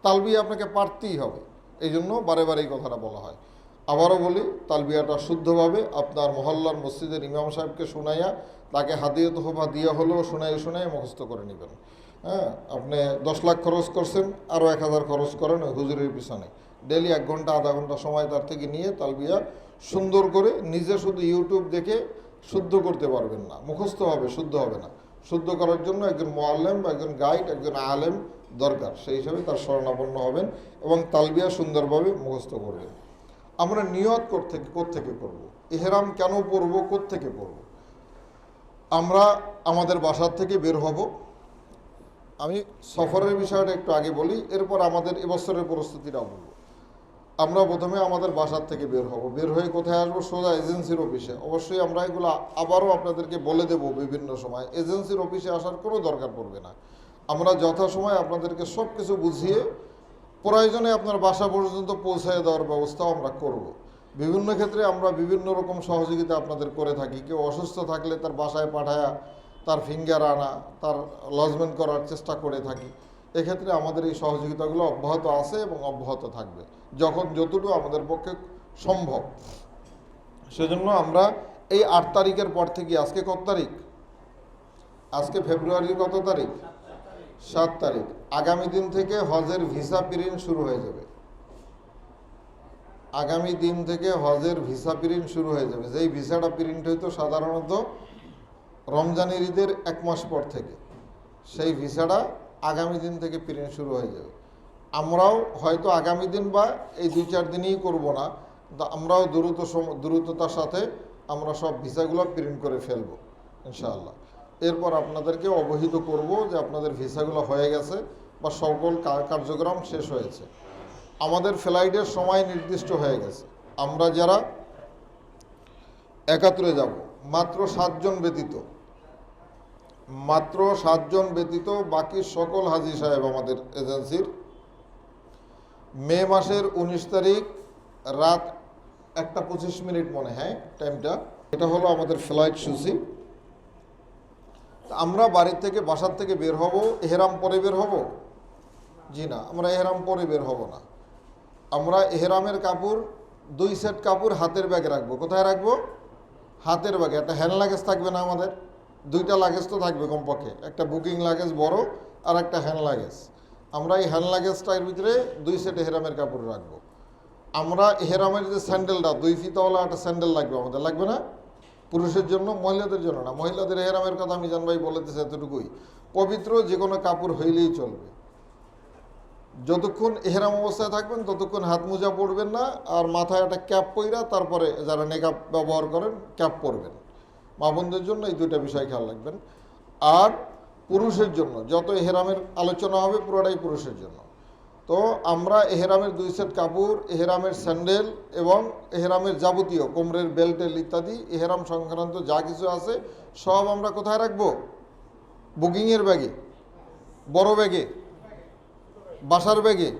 তালবিয়া আপনাকে পারতেই হবে, এই জন্য বারে বারে এই কথাটা বলা হয়। আবারও বলি, তালবিয়াটা শুদ্ধভাবে আপনার মহল্লার মসজিদের ইমাম সাহেবকে শোনাইয়া, তাকে হাদিয়া তোহফা দিয়া হলেও শোনাই মুখস্থ করে নেবেন। হ্যাঁ, আপনি 10 লাখ খরচ করছেন, আরও 1000 খরচ করেন ওই হুজুরের পিছনে। ডেলি 1 ঘন্টা আধা ঘন্টা সময় তার থেকে নিয়ে তালবিয়া সুন্দর করে নিজে শুধু ইউটিউব দেখে শুদ্ধ করতে পারবেন না, মুখস্থ হবে, শুদ্ধ হবে না। শুদ্ধ করার জন্য একজন মুআল্লিম বা একজন গাইড, একজন আলেম দরকার। সেই হিসাবে তার শরণাপন্ন হবেন এবং তালবিয়া সুন্দরভাবে মুখস্থ করবেন। আমরা নিয়ত কোত্থেকে করব, ইহরাম কেন পরব, কোত্থেকে পরব? আমরা আমাদের বাসার থেকে বের হব। আমি সফরের বিষয়টা একটু আগে বলি, এরপর আমাদের এবছরের প্রস্তুতিটাও বলব। আমরা প্রথমে আমাদের বাসার থেকে বের হব, বের হয়ে কোথায় আসবো? সোজা এজেন্সির অফিসে। অবশ্যই আমরা এগুলো আবারও আপনাদেরকে বলে দেব বিভিন্ন সময়, এজেন্সির অফিসে আসার কোনো দরকার পড়বে না। আমরা যথাসময় আপনাদেরকে সব কিছু বুঝিয়ে প্রয়োজনে আপনার বাসা পর্যন্ত পৌঁছায় দেওয়ার ব্যবস্থাও আমরা করব। বিভিন্ন ক্ষেত্রে আমরা বিভিন্ন রকম সহযোগিতা আপনাদের করে থাকি। কেউ অসুস্থ থাকলে তার বাসায় পাঠায়া তার ফিঙ্গার আনা, তার লজমেন্ট করার চেষ্টা করে থাকি। এক্ষেত্রে আমাদের এই সহযোগিতাগুলো অব্যাহত আছে এবং অব্যাহত থাকবে যখন যতটুকু আমাদের পক্ষে সম্ভব। সেজন্য আমরা এই 8 তারিখের পর থেকে, আজকে কত তারিখ? আজকে ফেব্রুয়ারির কত তারিখ? 7 তারিখ। আগামী দিন থেকে হজের ভিসা প্রিন্ট শুরু হয়ে যাবে। আগামী দিন থেকে হজের ভিসা প্রিন্ট শুরু হয়ে যাবে। যেই ভিসাটা প্রিন্ট হইতো সাধারণত রমজানের ঈদের 1 মাস পর থেকে, সেই ভিসাটা আগামী দিন থেকে প্রিন্ট শুরু হয়ে যাবে। আমরাও হয়তো আগামী দিন বা এই 2-4 দিনই করব না, কিন্তু আমরাও দ্রুততার সাথে আমরা সব ভিসাগুলো প্রিন্ট করে ফেলবো ইনশাআল্লাহ। এরপর আপনাদেরকে অবহিত করব যে আপনাদের ভিসাগুলো হয়ে গেছে বা সকল কার্যক্রম শেষ হয়েছে। আমাদের ফ্লাইটের সময় নির্দিষ্ট হয়ে গেছে। আমরা যারা 71 যাব, মাত্র 7 জন ব্যতীত, মাত্র 7 জন ব্যতীত বাকি সকল হাজী সাহেব আমাদের এজেন্সির মে মাসের 19 তারিখ রাত 1:25 মনে হয় টাইমটা, এটা হলো আমাদের ফ্লাইট সূচি। আমরা বাড়ির থেকে, বাসার থেকে বের হব, এহরাম পরে বের হব? জি না, আমরা এহরাম পরে বের হব না। আমরা এহরামের কাপড় 2 সেট কাপড় হাতের ব্যাগে রাখবো। কোথায় রাখবো? হাতের ব্যাগে। একটা হ্যান্ড লাগেজ থাকবে না আমাদের? 2টা লাগেজ তো থাকবে কমপক্ষে, একটা বুকিং লাগেজ বড় আর একটা হ্যান্ড লাগেজ। আমরা এই হ্যান্ড লাগেজটার ভিতরে 2 সেট এহরামের কাপড় রাখবো। আমরা এহরামের যে স্যান্ডেলটা, 2 ফিতাওয়ালা একটা স্যান্ডেল লাগবে আমাদের, লাগবে না? পুরুষের জন্য, মহিলাদের জন্য না। মহিলাদের এহরামের কথা আমি জানবাই বলেতেছি এতটুকুই, পবিত্র যে কোনো কাপড় হইলেই চলবে। যতক্ষণ এহরাম অবস্থায় থাকবেন ততক্ষণ হাত মোজা পরবেন না, আর মাথায় একটা ক্যাপ পইরা তারপরে যারা নেকাব ব্যবহার করেন ক্যাপ পরবেন। মা বোনদের জন্য এই 2টা বিষয় খেয়াল রাখবেন। আর পুরুষের জন্য যত এহরামের আলোচনা হবে পুরোটাই পুরুষের জন্য। তো আমরা এহরামের 2 সেট কাপড়, এহরামের স্যান্ডেল এবং এহরামের যাবতীয় কোমরের বেল্টেল ইত্যাদি এহরাম সংক্রান্ত যা কিছু আছে সব আমরা কোথায় রাখবো? বুকিংয়ের ব্যাগে, বড় ব্যাগে, বাসার ব্যাগে।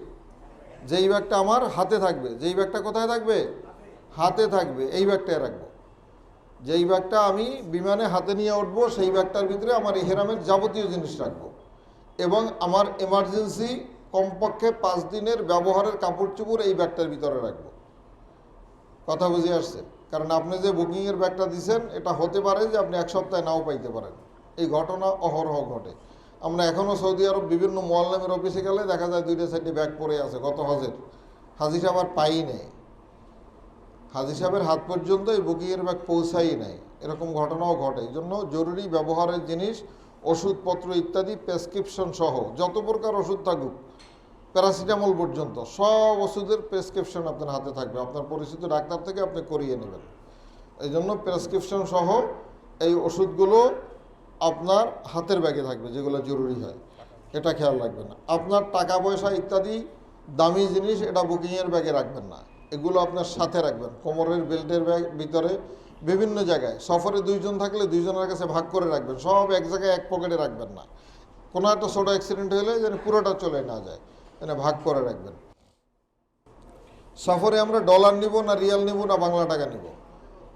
যেই ব্যাগটা আমার হাতে থাকবে, যেই ব্যাগটা কোথায় থাকবে? হাতে থাকবে, এই ব্যাগটায় রাখবো। যেই ব্যাগটা আমি বিমানে হাতে নিয়ে উঠবো সেই ব্যাগটার ভিতরে আমার ইহরামের যাবতীয় জিনিস রাখবো এবং আমার এমার্জেন্সি কমপক্ষে 5 দিনের ব্যবহারের কাপড় চোপড় এই ব্যাগটার ভিতরে রাখবো। কথা বুঝে আসছে? কারণ আপনি যে বুকিংয়ের ব্যাগটা দিচ্ছেন এটা হতে পারে যে আপনি 1 সপ্তাহে নাও পাইতে পারেন। এই ঘটনা অহরহ ঘটে। আমরা এখনও সৌদি আরব বিভিন্ন মুআল্লিমের অফিসে গেলে দেখা যায় 2টা 4টে ব্যাগ পড়ে আছে গত হজের। হাজি সাহেব আর পাই নেই, হাজি সাহেবের হাত পর্যন্ত এই বুকিংয়ের ব্যাগ পৌঁছাই নেয়। এরকম ঘটনাও ঘটে। এই জন্য জরুরি ব্যবহারের জিনিস, ওষুধপত্র ইত্যাদি, প্রেসক্রিপশন সহ যত প্রকার ওষুধ থাকুক, প্যারাসিটামল পর্যন্ত সব ওষুধের প্রেসক্রিপশন আপনার হাতে থাকবে। আপনার পরিচিত ডাক্তার থেকে আপনি করিয়ে নেবেন। এই জন্য প্রেসক্রিপশন সহ এই ওষুধগুলো আপনার হাতের ব্যাগে থাকবে, যেগুলো জরুরি হয়, এটা খেয়াল রাখবেন। আপনার টাকা পয়সা ইত্যাদি দামি জিনিস এটা বুকিংয়ের ব্যাগে রাখবেন না, এগুলো আপনার সাথে রাখবেন, কোমরের বেল্টের ব্যাগ ভিতরে, বিভিন্ন জায়গায়। সফরে 2 জন থাকলে 2 জনের কাছে ভাগ করে রাখবেন, সব এক জায়গায় এক পকেটে রাখবেন না। কোনো একটা ছোটো অ্যাক্সিডেন্ট হলে যেন পুরোটা চলে না যায়, মানে ভাগ করে রাখবেন। সফরে আমরা ডলার নিব না রিয়াল নিব না বাংলা টাকা নিব?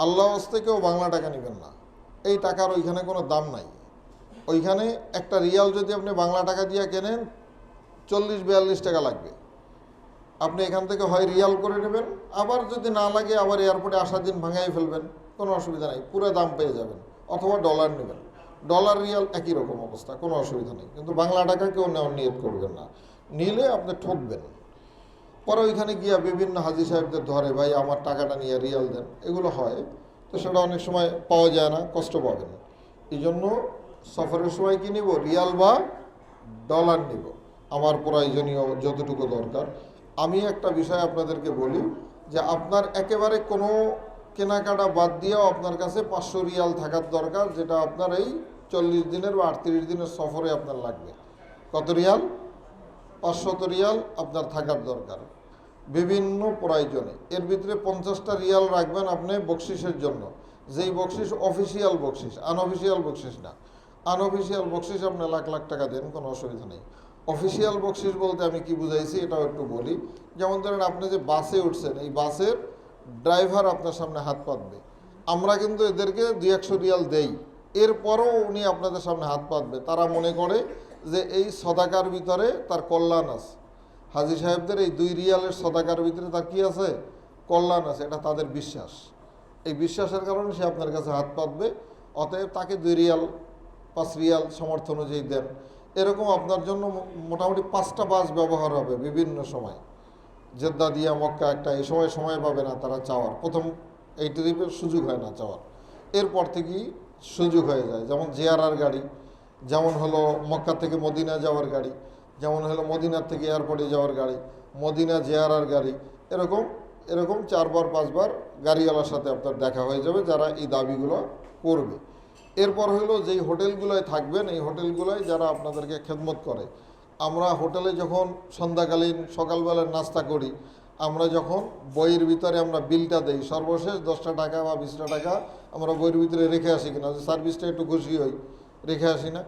আল্লাহ হস্তে কেউ বাংলা টাকা নেবেন না, এই টাকার ওইখানে কোনো দাম নাই। ওইখানে একটা রিয়াল যদি আপনি বাংলা টাকা দিয়ে কেনেন 40-42 টাকা লাগবে। আপনি এখান থেকে হয় রিয়াল করে নেবেন, আবার যদি না লাগে আবার এয়ারপোর্টে আসার দিন ভাঙাই ফেলবেন, কোনো অসুবিধা নেই, পুরো দাম পেয়ে যাবেন। অথবা ডলার নেবেন, ডলার রিয়াল একই রকম অবস্থা, কোনো অসুবিধা নেই। কিন্তু বাংলা টাকা কেউ নেওয়ার নিয়ত করবেন না, নিলে আপনি ঠকবেন। পরে ওইখানে গিয়া বিভিন্ন হাজি সাহেবদের ধরে, ভাই আমার টাকাটা নিয়ে রিয়াল দেন, এগুলো হয়। তো সেটা অনেক সময় পাওয়া যায় না, কষ্ট পাবেন। এই জন্য সফরের সময় কি নিব, রিয়াল বা ডলার নিব, আমার প্রয়োজনীয় যতটুকু দরকার। আমি একটা বিষয় আপনাদেরকে বলি যে আপনার একেবারে কোনো কেনাকাটা বাদ দিয়েও আপনার কাছে 500 রিয়াল থাকার দরকার, যেটা আপনার এই 40 দিনের বা 38 দিনের সফরে আপনার লাগবে। কত রিয়াল? 500 রিয়াল আপনার থাকার দরকার বিভিন্ন প্রয়োজনে। এর ভিতরে 50টা রিয়াল রাখবেন আপনি বকশিসের জন্য, যেই বকশিস অফিসিয়াল বকশিস, আনঅফিসিয়াল বকশিস না। আনঅফিসিয়াল বকশিস আপনি লাখ লাখ টাকা দেন, কোনো অসুবিধা নেই। অফিসিয়াল বকশিস বলতে আমি কি বুঝাইছি এটাও একটু বলি। যেমন ধরেন আপনি যে বাসে উঠছেন, এই বাসের ড্রাইভার আপনার সামনে হাত পাতবে, আমরা কিন্তু এদেরকে 200 রিয়াল দেই, এরপরও উনি আপনাদের সামনে হাত পাতবে। তারা মনে করে যে এই সদাকার ভিতরে তার কল্যাণ আছে। হাজী সাহেবদের এই 2 রিয়ালের সদাকার ভিতরে তার কি আছে? কল্যাণ আছে, এটা তাদের বিশ্বাস। এই বিশ্বাসের কারণে সে আপনার কাছে হাত পাতবে। অতএব তাকে 2 রিয়াল 5 রিয়াল সমর্থ অনুযায়ী দেন। এরকম আপনার জন্য মোটামুটি 5টা বাস ব্যবহার হবে বিভিন্ন সময়। জেদ্দা দিয়া মক্কা একটা, এই সময় পাবে না তারা চাওয়ার, প্রথম এই ট্রিপের সুযোগ হয় না চাওয়ার, এরপর থেকেই সুযোগ হয়ে যায়। যেমন জিয়ারার গাড়ি, যেমন হলো মক্কা থেকে মদিনা যাওয়ার গাড়ি, যেমন হলো মদিনার থেকে এয়ারপোর্টে যাওয়ার গাড়ি, মদিনা জিয়ারার গাড়ি, এরকম 4বার 5বার গাড়িওয়ালার সাথে আপনার দেখা হয়ে যাবে যারা এই দাবিগুলো করবে। এরপর হলো যেই হোটেলগুলোয় থাকবেন, এই গুলোয় যারা আপনাদেরকে খেদমত করে। আমরা হোটেলে যখন সন্ধ্যাকালীন সকালবেলার নাস্তা করি, আমরা যখন বইয়ের ভিতরে আমরা বিলটা দেই, সর্বশেষ 10টা টাকা বা 20টা টাকা আমরা বইয়ের ভিতরে রেখে আসি কিনা, যে সার্ভিসটা একটু খুশি হই, রেখে আসি না?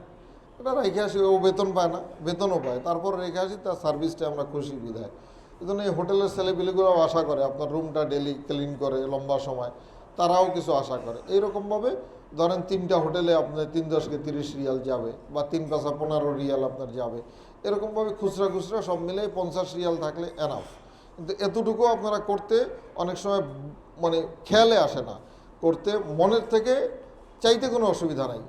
এটা রেখে আসি, ও বেতন পায় না, বেতনও পায়, তারপর রেখে আসি, তার সার্ভিসটা আমরা খুশি বিধায়। এই জন্য এই হোটেলের ছেলেপিলেগুলোও আশা করে আপনার রুমটা ডেলি ক্লিন করে লম্বা সময়, তারাও কিছু আশা করে। এইরকমভাবে ধরেন 3টা হোটেলে আপনার 3-10 30 রিয়াল যাবে, বা 3-5 15 রিয়াল আপনার যাবে। এরকমভাবে খুচরা সব মিলে 50 রিয়াল থাকলে এনাফ। কিন্তু এতটুকু আপনারা করতে অনেক সময় মানে খেয়ালে আসে না, করতে মনের থেকে চাইতে কোনো অসুবিধা নাই,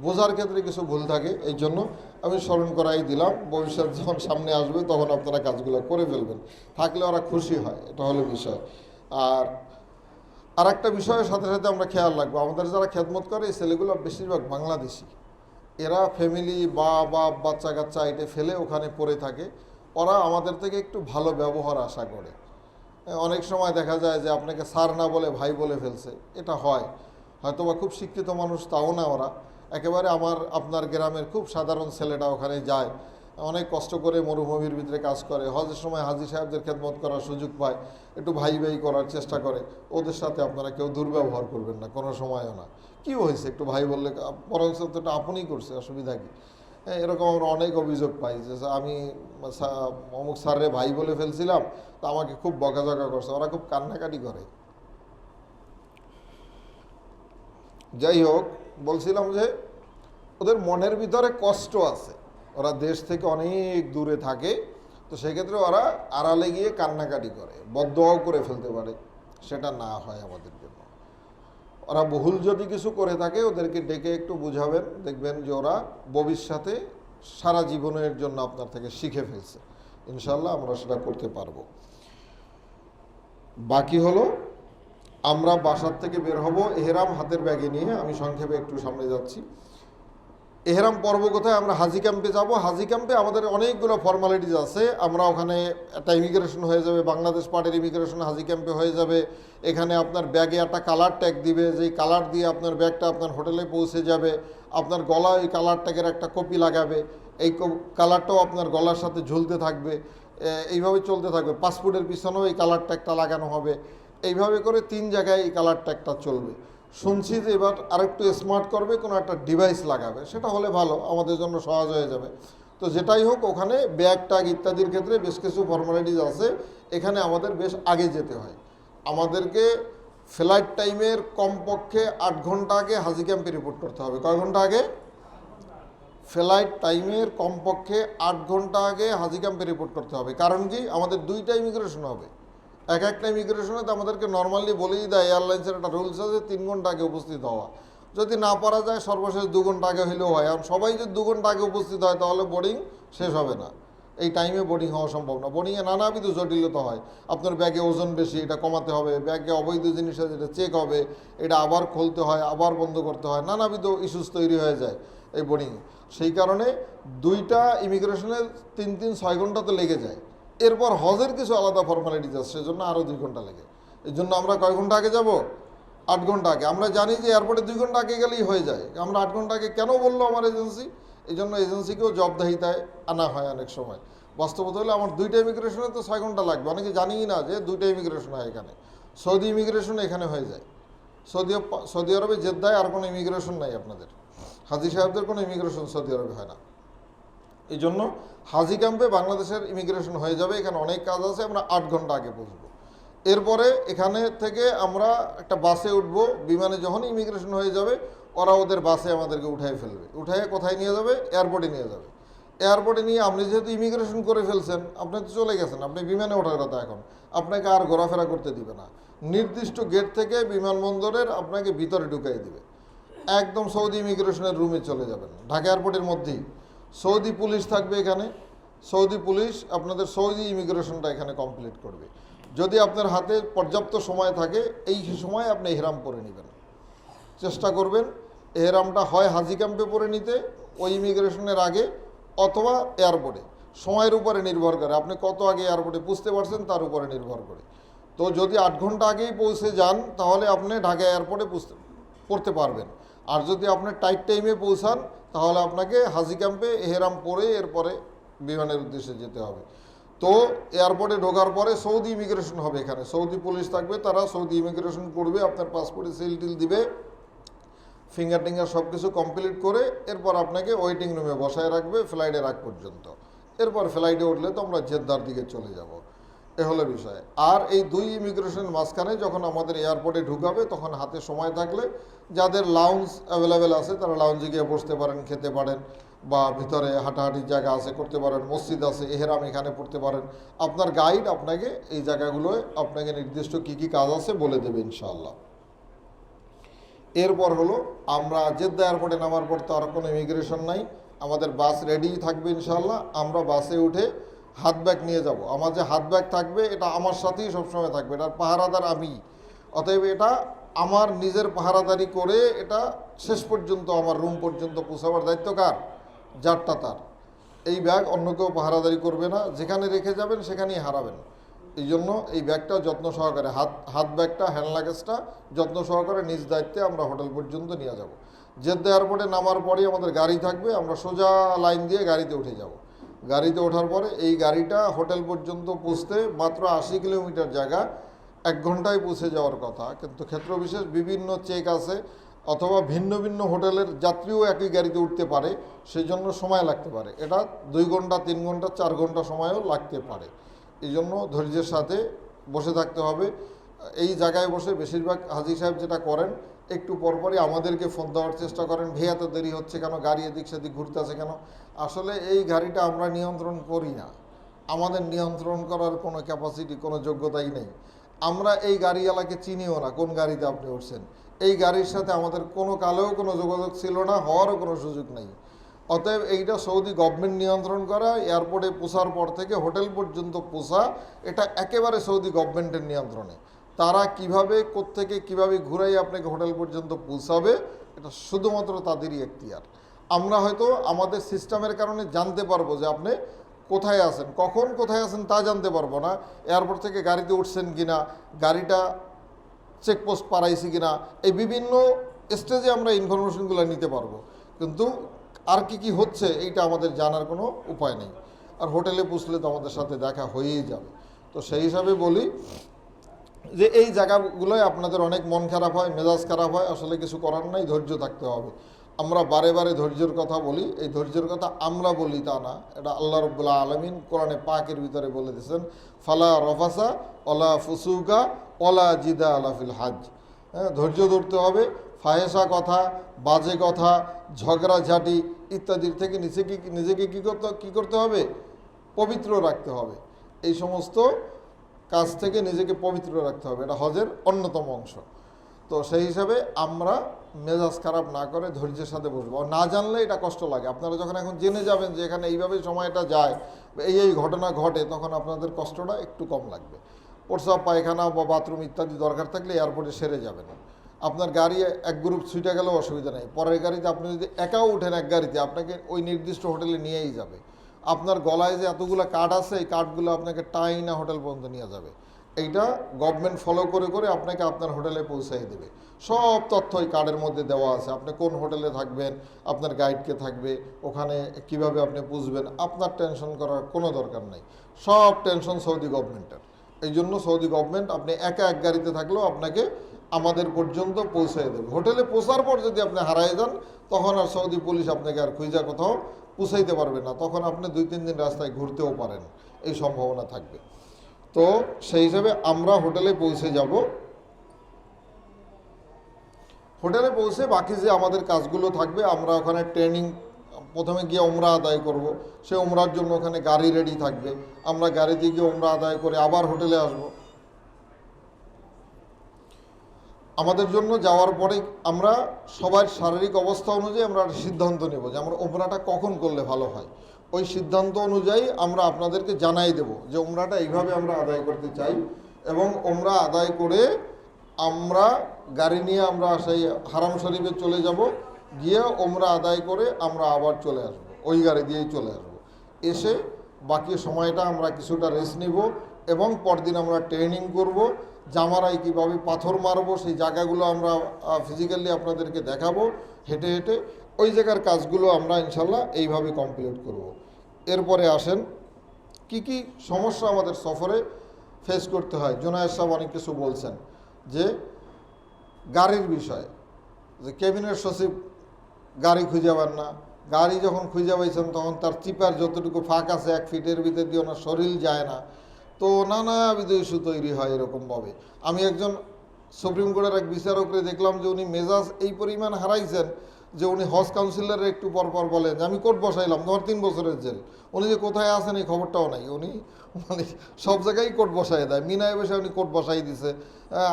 বোঝার ক্ষেত্রে কিছু ভুল থাকে। এই জন্য আমি স্মরণ করাই দিলাম, ভবিষ্যৎ যখন সামনে আসবে তখন আপনারা কাজগুলো করে ফেলবেন, থাকলে ওরা খুশি হয়, এটা হলো বিষয়। আর একটা বিষয়ের সাথে সাথে আমরা খেয়াল রাখবো, আমাদের যারা খেদমত করে এই ছেলেগুলো বেশিরভাগ বাংলাদেশি। এরা ফ্যামিলি বা বাচ্চা কাচ্চা এটা ফেলে ওখানে পড়ে থাকে, ওরা আমাদের থেকে একটু ভালো ব্যবহার আশা করে। অনেক সময় দেখা যায় যে আপনাকে স্যার না বলে ভাই বলে ফেলছে, এটা হয়। হয়তোবা খুব শিক্ষিত মানুষ তাও না, ওরা একেবারে আপনার গ্রামের খুব সাধারণ ছেলেটা ওখানে যায়, অনেক কষ্ট করে মরুভূমির ভিতরে কাজ করে, হজের সময় হাজী সাহেবদের খেদমত করার সুযোগ পায়, একটু ভাই করার চেষ্টা করে। ওদের সাথে আপনারা কেউ দুর্ব্যবহার করবেন না, কোনো সময়ও না। কী হয়েছে একটু ভাই বললে, বরঞ্চ তো এটা আপনিই করছে, অসুবিধা কী? এরকম আমরা অনেক অভিযোগ পাই যে আমি অমুক স্যাররে ভাই বলে ফেলছিলাম, তো আমাকে খুব বকাঝকা করছে, ওরা খুব কান্নাকাটি করে। যাই হোক, বলছিলাম যে ওদের মনের ভিতরে কষ্ট আছে, ওরা দেশ থেকে অনেক দূরে থাকে, তো সেক্ষেত্রে ওরা আড়ালে গিয়ে কান্নাকাটি করে, বদদোয়াও করে ফেলতে পারে। সেটা না হয় আমাদের জন্য। ওরা বহুল যদি কিছু করে থাকে, ওদেরকে ডেকে একটু বুঝাবেন, দেখবেন যে ওরা ভবিষ্যতে সারা জীবনের জন্য আপনার থেকে শিখে ফেলছে। ইনশাল্লাহ আমরা সেটা করতে পারবো। বাকি হলো আমরা বাসার থেকে বের হব এহরাম হাতের ব্যাগে নিয়ে। আমি সংক্ষেপে একটু সামনে যাচ্ছি। এহরাম পর্ব কোথায়? আমরা হাজি ক্যাম্পে যাব। হাজি ক্যাম্পে আমাদের অনেকগুলো ফর্মালিটিস আছে। আমরা ওখানে একটা ইমিগ্রেশন হয়ে যাবে, বাংলাদেশ পার্টির ইমিগ্রেশন হাজি ক্যাম্পে হয়ে যাবে। এখানে আপনার ব্যাগে একটা কালার ট্যাগ দিবে, যেই কালার দিয়ে আপনার ব্যাগটা আপনার হোটেলে পৌঁছে যাবে। আপনার গলায় ওই কালার ট্যাগের একটা কপি লাগাবে, এই কালারটাও আপনার গলার সাথে ঝুলতে থাকবে, এইভাবে চলতে থাকবে। পাসপোর্টের পিছনেও এই কালার ট্যাগটা লাগানো হবে। এইভাবে করে 3 জায়গায় এই কালার ট্যাগটা চলবে। শুনছি যে এবার আরেকটু স্মার্ট করবে, কোনো একটা ডিভাইস লাগাবে, সেটা হলে ভালো, আমাদের জন্য সহজ হয়ে যাবে। তো যেটাই হোক, ওখানে ব্যাগ ট্যাগ ইত্যাদির ক্ষেত্রে বেশ কিছু ফর্মালিটিস আছে। এখানে আমাদের বেশ আগে যেতে হয়। আমাদেরকে ফ্লাইট টাইমের কমপক্ষে 8 ঘন্টা আগে হাজি ক্যাম্পে রিপোর্ট করতে হবে। কয় ঘন্টা আগে? ফ্লাইট টাইমের কমপক্ষে 8 ঘন্টা আগে হাজি ক্যাম্পে রিপোর্ট করতে হবে। কারণ কি, আমাদের 2টা ইমিগ্রেশন হবে। একটা ইমিগ্রেশনে তো আমাদেরকে নর্মালি বলেই দেয়, এয়ারলাইন্সের একটা রুলস আছে 3 ঘন্টা আগে উপস্থিত হওয়া। যদি না পারা যায় সর্বশেষ 2 ঘন্টা আগে হলেও হয়। আর সবাই যদি 2 ঘন্টা আগে উপস্থিত হয় তাহলে বোর্ডিং শেষ হবে না, এই টাইমে বোর্ডিং হওয়া সম্ভব না। বোর্ডিংয়ে নানাবিধ জটিলতা হয়। আপনার ব্যাগে ওজন বেশি, এটা কমাতে হবে, ব্যাগে অবৈধ জিনিস আছে এটা চেক হবে, এটা আবার খুলতে হয়, আবার বন্ধ করতে হয়, নানাবিধ ইস্যুস তৈরি হয়ে যায় এই বোর্ডিংয়ে। সেই কারণে 2টা ইমিগ্রেশনের 3-6 ঘন্টা তো লেগে যায়। এরপর হজের কিছু আলাদা ফর্মালিটিস আছে, সেজন্য আরও 2 ঘন্টা লাগে। এই জন্য আমরা কয় ঘন্টা আগে যাব? 8 ঘন্টা আগে। আমরা জানি যে এয়ারপোর্টে 2 ঘন্টা আগে গেলেই হয়ে যায়। আমরা 8 ঘন্টা আগে কেন বললো আমার এজেন্সি? এই জন্য এজেন্সিকেও জবাবদিহিতায় আনা হয় অনেক সময়। বাস্তবতা হলে আমার 2টা ইমিগ্রেশনে তো 6 ঘন্টা লাগবে। অনেকে জানিই না যে 2টা ইমিগ্রেশন হয় এখানে। সৌদি ইমিগ্রেশন এখানে হয়ে যায়। সৌদি আরবে জেদ্দায় আর কোনো ইমিগ্রেশন নাই আপনাদের। হাজি সাহেবদের কোনো ইমিগ্রেশন সৌদি আরবে হয় না। এই জন্য হাজি ক্যাম্পে বাংলাদেশের ইমিগ্রেশন হয়ে যাবে। এখানে অনেক কাজ আছে, আমরা 8 ঘন্টা আগে পৌঁছবো। এরপরে এখানে থেকে আমরা একটা বাসে উঠবো। বিমানে যখন ইমিগ্রেশন হয়ে যাবে ওরা ওদের বাসে আমাদেরকে উঠাই ফেলবে। উঠাইয়ে কোথায় নিয়ে যাবে? এয়ারপোর্টে নিয়ে যাবে। এয়ারপোর্টে নিয়ে আপনি যেহেতু ইমিগ্রেশন করে ফেলছেন, আপনি তো চলে গেছেন, আপনি বিমানে ওঠার কথা। এখন আপনাকে আর ঘোরাফেরা করতে দিবে না। নির্দিষ্ট গেট থেকে বিমানবন্দরের আপনাকে ভিতরে ঢুকাই দিবে। একদম সৌদি ইমিগ্রেশনের রুমে চলে যাবেন, ঢাকা এয়ারপোর্টের মধ্যেই। সৌদি পুলিশ থাকবে এখানে। সৌদি পুলিশ আপনাদের সৌদি ইমিগ্রেশনটা এখানে কমপ্লিট করবে। যদি আপনার হাতে পর্যাপ্ত সময় থাকে এই সময় আপনি এহরাম পরে নেবেন। চেষ্টা করবেন এহরামটা হয় হাজি ক্যাম্পে পরে নিতে ওই ইমিগ্রেশনের আগে, অথবা এয়ারপোর্টে। সময়ের উপরে নির্ভর করে, আপনি কত আগে এয়ারপোর্টে পৌঁছতে পারছেন তার উপরে নির্ভর করে। তো যদি 8 ঘন্টা আগেই পৌঁছে যান তাহলে আপনি ঢাকা এয়ারপোর্টে পড়তে পারবেন। আর যদি আপনি টাইট টাইমে পৌঁছান তাহলে আপনাকে হাজি ক্যাম্পে এহরাম পরে এরপরে বিমানের উদ্দেশ্যে যেতে হবে। তো এয়ারপোর্টে ঢোকার পরে সৌদি ইমিগ্রেশন হবে। এখানে সৌদি পুলিশ থাকবে, তারা সৌদি ইমিগ্রেশন করবে, আপনার পাসপোর্টে সিল টিল দিবে, ফিঙ্গার টিঙ্গার সব কিছু কমপ্লিট করে এরপর আপনাকে ওয়েটিং রুমে বসায় রাখবে ফ্লাইটের আগ পর্যন্ত। এরপর ফ্লাইটে উঠলে তো আমরা জেদ্দার দিকে চলে যাব। এ হলো বিষয়। আর এই 2 ইমিগ্রেশনের মাঝখানে যখন আমাদের এয়ারপোর্টে ঢুকাবে তখন হাতে সময় থাকলে যাদের লাউঞ্জ অ্যাভেলেবেল আছে তারা লাউঞ্জে গিয়ে বসতে পারেন, খেতে পারেন, বা ভিতরে হাঁটাহাঁটির জায়গা আছে করতে পারেন, মসজিদ আছে, এহরাম এখানে পড়তে পারেন। আপনার গাইড আপনাকে এই জায়গাগুলোয় আপনাকে নির্দিষ্ট কী কী কাজ আছে বলে দেবে ইনশাআল্লাহ। এরপর হলো আমরা জেদ্দা এয়ারপোর্টে নামার পর তো আর কোনো ইমিগ্রেশন নাই, আমাদের বাস রেডি থাকবে ইনশাআল্লাহ। আমরা বাসে উঠে হাত ব্যাগ নিয়ে যাব। আমার যে হাত ব্যাগ থাকবে এটা আমার সাথেই সবসময় থাকবে, এটার পাহারাদার আমি। অতএব এটা আমার নিজের পাহারাদারি করে এটা শেষ পর্যন্ত আমার রুম পর্যন্ত পৌঁছাবার দায়িত্ব কার? যারটা তার। এই ব্যাগ অন্য কেউ পাহারাদারি করবে না, যেখানে রেখে যাবেন সেখানেই হারাবেন। এই জন্য এই ব্যাগটা যত্ন সহকারে, হাত ব্যাগটা, হ্যান্ড লাগেজটা যত্ন সহকারে নিজ দায়িত্বে আমরা হোটেল পর্যন্ত নিয়ে যাব। জেদ্দা এয়ারপোর্টে নামার পরেই আমাদের গাড়ি থাকবে, আমরা সোজা লাইন দিয়ে গাড়িতে উঠে যাব। গাড়িতে ওঠার পরে এই গাড়িটা হোটেল পর্যন্ত পৌঁছতে মাত্র 80 কিলোমিটার জায়গা 1 ঘন্টায় পৌঁছে যাওয়ার কথা, কিন্তু ক্ষেত্রবিশেষ বিভিন্ন চেক আছে, অথবা ভিন্ন ভিন্ন হোটেলের যাত্রীও একই গাড়িতে উঠতে পারে, সেজন্য সময় লাগতে পারে। এটা 2 ঘন্টা, 3 ঘন্টা, 4 ঘন্টা সময়ও লাগতে পারে। এই জন্য ধৈর্যের সাথে বসে থাকতে হবে। এই জায়গায় বসে বেশিরভাগ হাজি সাহেব যেটা করেন, একটু পরপরই আমাদেরকে ফোন দেওয়ার চেষ্টা করেন, ভাই এত দেরি হচ্ছে কেন, গাড়ি এদিক সেদিক ঘুরতে আছে কেন। আসলে এই গাড়িটা আমরা নিয়ন্ত্রণ করি না, আমাদের নিয়ন্ত্রণ করার কোনো ক্যাপাসিটি, কোনো যোগ্যতাই নেই। আমরা এই গাড়িওয়ালাকে চিনিও না, কোন গাড়িতে আপনি উঠছেন। এই গাড়ির সাথে আমাদের কোনো কালেও কোনো যোগাযোগ ছিল না, হওয়ারও কোনো সুযোগ নেই। অতএব এইটা সৌদি গভর্নমেন্ট নিয়ন্ত্রণ করা। এয়ারপোর্টে পৌঁছার পর থেকে হোটেল পর্যন্ত পৌঁছা, এটা একেবারে সৌদি গভর্নমেন্টের নিয়ন্ত্রণে। তারা কিভাবে, কোত্থেকে কীভাবে ঘুরাই আপনাকে হোটেল পর্যন্ত পৌঁছাবে, এটা শুধুমাত্র তাদেরই এখতিয়ার। আমরা হয়তো আমাদের সিস্টেমের কারণে জানতে পারবো যে আপনি কোথায় আছেন, কখন কোথায় আছেন তা জানতে পারবো না। এয়ারপোর্ট থেকে গাড়িতে উঠছেন কিনা, গাড়িটা চেকপোস্ট পারাইছি কিনা, এই বিভিন্ন স্টেজে আমরা ইনফরমেশনগুলো নিতে পারবো, কিন্তু আর কি হচ্ছে এইটা আমাদের জানার কোনো উপায় নেই। আর হোটেলে পৌঁছলে তো আমাদের সাথে দেখা হয়েই যাবে। তো সেই হিসাবে বলি যে এই জায়গাগুলোয় আপনাদের অনেক মন খারাপ হয়, মেজাজ খারাপ হয়, আসলে কিছু করার নাই, ধৈর্য থাকতে হবে। আমরা বারে বারে ধৈর্যের কথা বলি, এই ধৈর্যের কথা আমরা বলি তা না, এটা আল্লাহ রাব্বুল আলামিন কোরআনে পাকের ভিতরে বলে দিয়েছেন, ফালা রফাসা ওলা ফুসুকা ওলা জিদা আলা ফিল হাজ। হ্যাঁ, ধৈর্য ধরতে হবে। ফাহেসা কথা, বাজে কথা, ঝগড়াঝাটি ইত্যাদির থেকে নিজেকে কী করতে হবে? পবিত্র রাখতে হবে। এই সমস্ত কাজ থেকে নিজেকে পবিত্র রাখতে হবে, এটা হজের অন্যতম অংশ। তো সেই হিসাবে আমরা মেজাজ খারাপ না করে ধৈর্যের সাথে বসবো। না জানলে এটা কষ্ট লাগে। আপনারা যখন এখন জেনে যাবেন যে এখানে এইভাবে সময়টা যায়, এই ঘটনা ঘটে, তখন আপনাদের কষ্টটা একটু কম লাগবে। প্রস্রাব, পায়খানা বা বাথরুম ইত্যাদি দরকার থাকলে এয়ারপোর্টে সেরে যাবেন। আপনার গাড়ি এক গ্রুপ ছুটে গেলেও অসুবিধা নেই। পরের গাড়িতে আপনি যদি একাও উঠেন এক গাড়িতে, আপনাকে ওই নির্দিষ্ট হোটেলে নিয়েই যাবে। আপনার গলায় যে এতগুলো কার্ড আছে, এই কার্ডগুলো আপনাকে টাইনা হোটেল পর্যন্ত নিয়ে যাবে। এইটা গভর্নমেন্ট ফলো করে করে আপনাকে আপনার হোটেলে পৌঁছাই দেবে। সব তথ্য এই কার্ডের মধ্যে দেওয়া আছে। আপনি কোন হোটেলে থাকবেন, আপনার গাইডকে থাকবে, ওখানে কিভাবে আপনি বুঝবেন। আপনার টেনশন করার কোনো দরকার নেই, সব টেনশন সৌদি গভর্নমেন্টের। এই জন্য সৌদি গভর্নমেন্ট আপনি একা এক গাড়িতে থাকলেও আপনাকে আমাদের পর্যন্ত পৌঁছাই দেবে। হোটেলে পৌঁছার পর যদি আপনি হারাই যান, তখন আর সৌদি পুলিশ আপনাকে আর খুঁজা কোথাও পৌঁছাইতে পারবে না। তখন আপনি 2-3 দিন রাস্তায় ঘুরতেও পারেন, এই সম্ভাবনা থাকবে। তো সেই হিসাবে আমরা হোটেলে পৌঁছে যাব। হোটেলে পৌঁছে বাকি যে আমাদের কাজগুলো থাকবে, আমরা ওখানে ট্রেনিং, প্রথমে গিয়ে উমরা আদায় করব। সে উমরার জন্য ওখানে গাড়ি রেডি থাকবে। আমরা গাড়িতে গিয়ে উমরা আদায় করে আবার হোটেলে আসব। আমাদের জন্য যাওয়ার পরে আমরা সবার শারীরিক অবস্থা অনুযায়ী আমরা একটা সিদ্ধান্ত নেব যে আমরা উমরাটা কখন করলে ভালো হয়। ওই সিদ্ধান্ত অনুযায়ী আমরা আপনাদেরকে জানাই দেব যে উমরাটা এইভাবে আমরা আদায় করতে চাই, এবং উমরা আদায় করে আমরা গাড়ি নিয়ে আমরা সেই হারাম শরীফে চলে যাব। গিয়ে উমরা আদায় করে আমরা আবার চলে আসব, ওই গাড়ি দিয়েই চলে আসব। এসে বাকি সময়টা আমরা কিছুটা রেস্ট নিব, এবং পরদিন আমরা ট্রেনিং করব। জামারায় কীভাবে পাথর মারব সেই জায়গাগুলো আমরা ফিজিক্যালি আপনাদেরকে দেখাবো, হেঁটে হেঁটে। ওই জায়গার কাজগুলো আমরা ইনশাল্লাহ এইভাবে কমপ্লিট করব। এরপরে আসেন কি কি সমস্যা আমাদের সফরে ফেস করতে হয়। জুনায়েদ সাহেব অনেক কিছু বলছেন যে গাড়ির বিষয়ে, যে ক্যাবিনেট সচিব গাড়ি খুঁজে পান না। গাড়ি যখন খুঁজে পাইছেন তখন তার চিপার যতটুকু ফাঁক আছে 1 ফিটের ভিতর দিয়ে ওনার শরীর যায় না। তো নানাবিধ ইস্যু তৈরি হয় এরকমভাবে। আমি একজন সুপ্রিম কোর্টের এক বিচারকরে দেখলাম যে উনি মেজাজ এই পরিমাণ হারাইছেন যে উনি হজ কাউন্সিলরের একটু পরপর বলেন যে আমি কোর্ট বসাইলাম, তোমার 3 বছরের জেল। উনি যে কোথায় আছেন এই খবরটাও নাই। উনি মানে সব জায়গায় কোর্ট বসাই দেয়। মিনায় বসে উনি কোর্ট বসাই দিছে,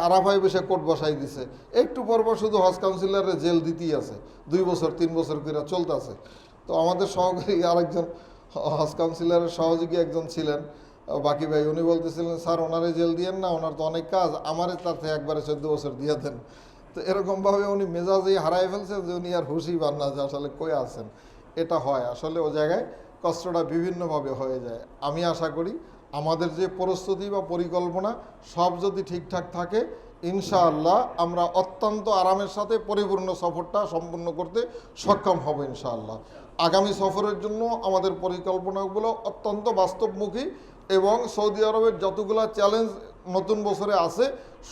আরাফায় বসে কোর্ট বসাই দিছে। একটু পরপর শুধু হজ কাউন্সিলরের জেল দিতেই আছে, 2 বছর 3 বছর করে চলতেছে। তো আমাদের সহকারী আরেকজন হজ কাউন্সিলরের সহযোগী একজন ছিলেন বাকি ভাই, উনি বলতেছিলেন স্যার ওনারে জেল দিয়েন না, ওনার তো অনেক কাজ, আমারে তার থেকে একবারে 14 বছর দিয়ে দেন। তো এরকমভাবে উনি মেজাজেই হারাই ফেলছেন যে উনি আর হুশই পান না যে আসলে কই আছেন। এটা হয় আসলে, ও জায়গায় কষ্টটা বিভিন্নভাবে হয়ে যায়। আমি আশা করি আমাদের যে প্রস্তুতি বা পরিকল্পনা সব যদি ঠিকঠাক থাকে, ইনশাআল্লাহ আমরা অত্যন্ত আরামের সাথে পরিপূর্ণ সফরটা সম্পূর্ণ করতে সক্ষম হব ইনশাআল্লাহ। আগামী সফরের জন্য আমাদের পরিকল্পনাগুলো অত্যন্ত বাস্তবমুখী, এবং সৌদি আরবের যতগুলো চ্যালেঞ্জ নতুন বছরে আছে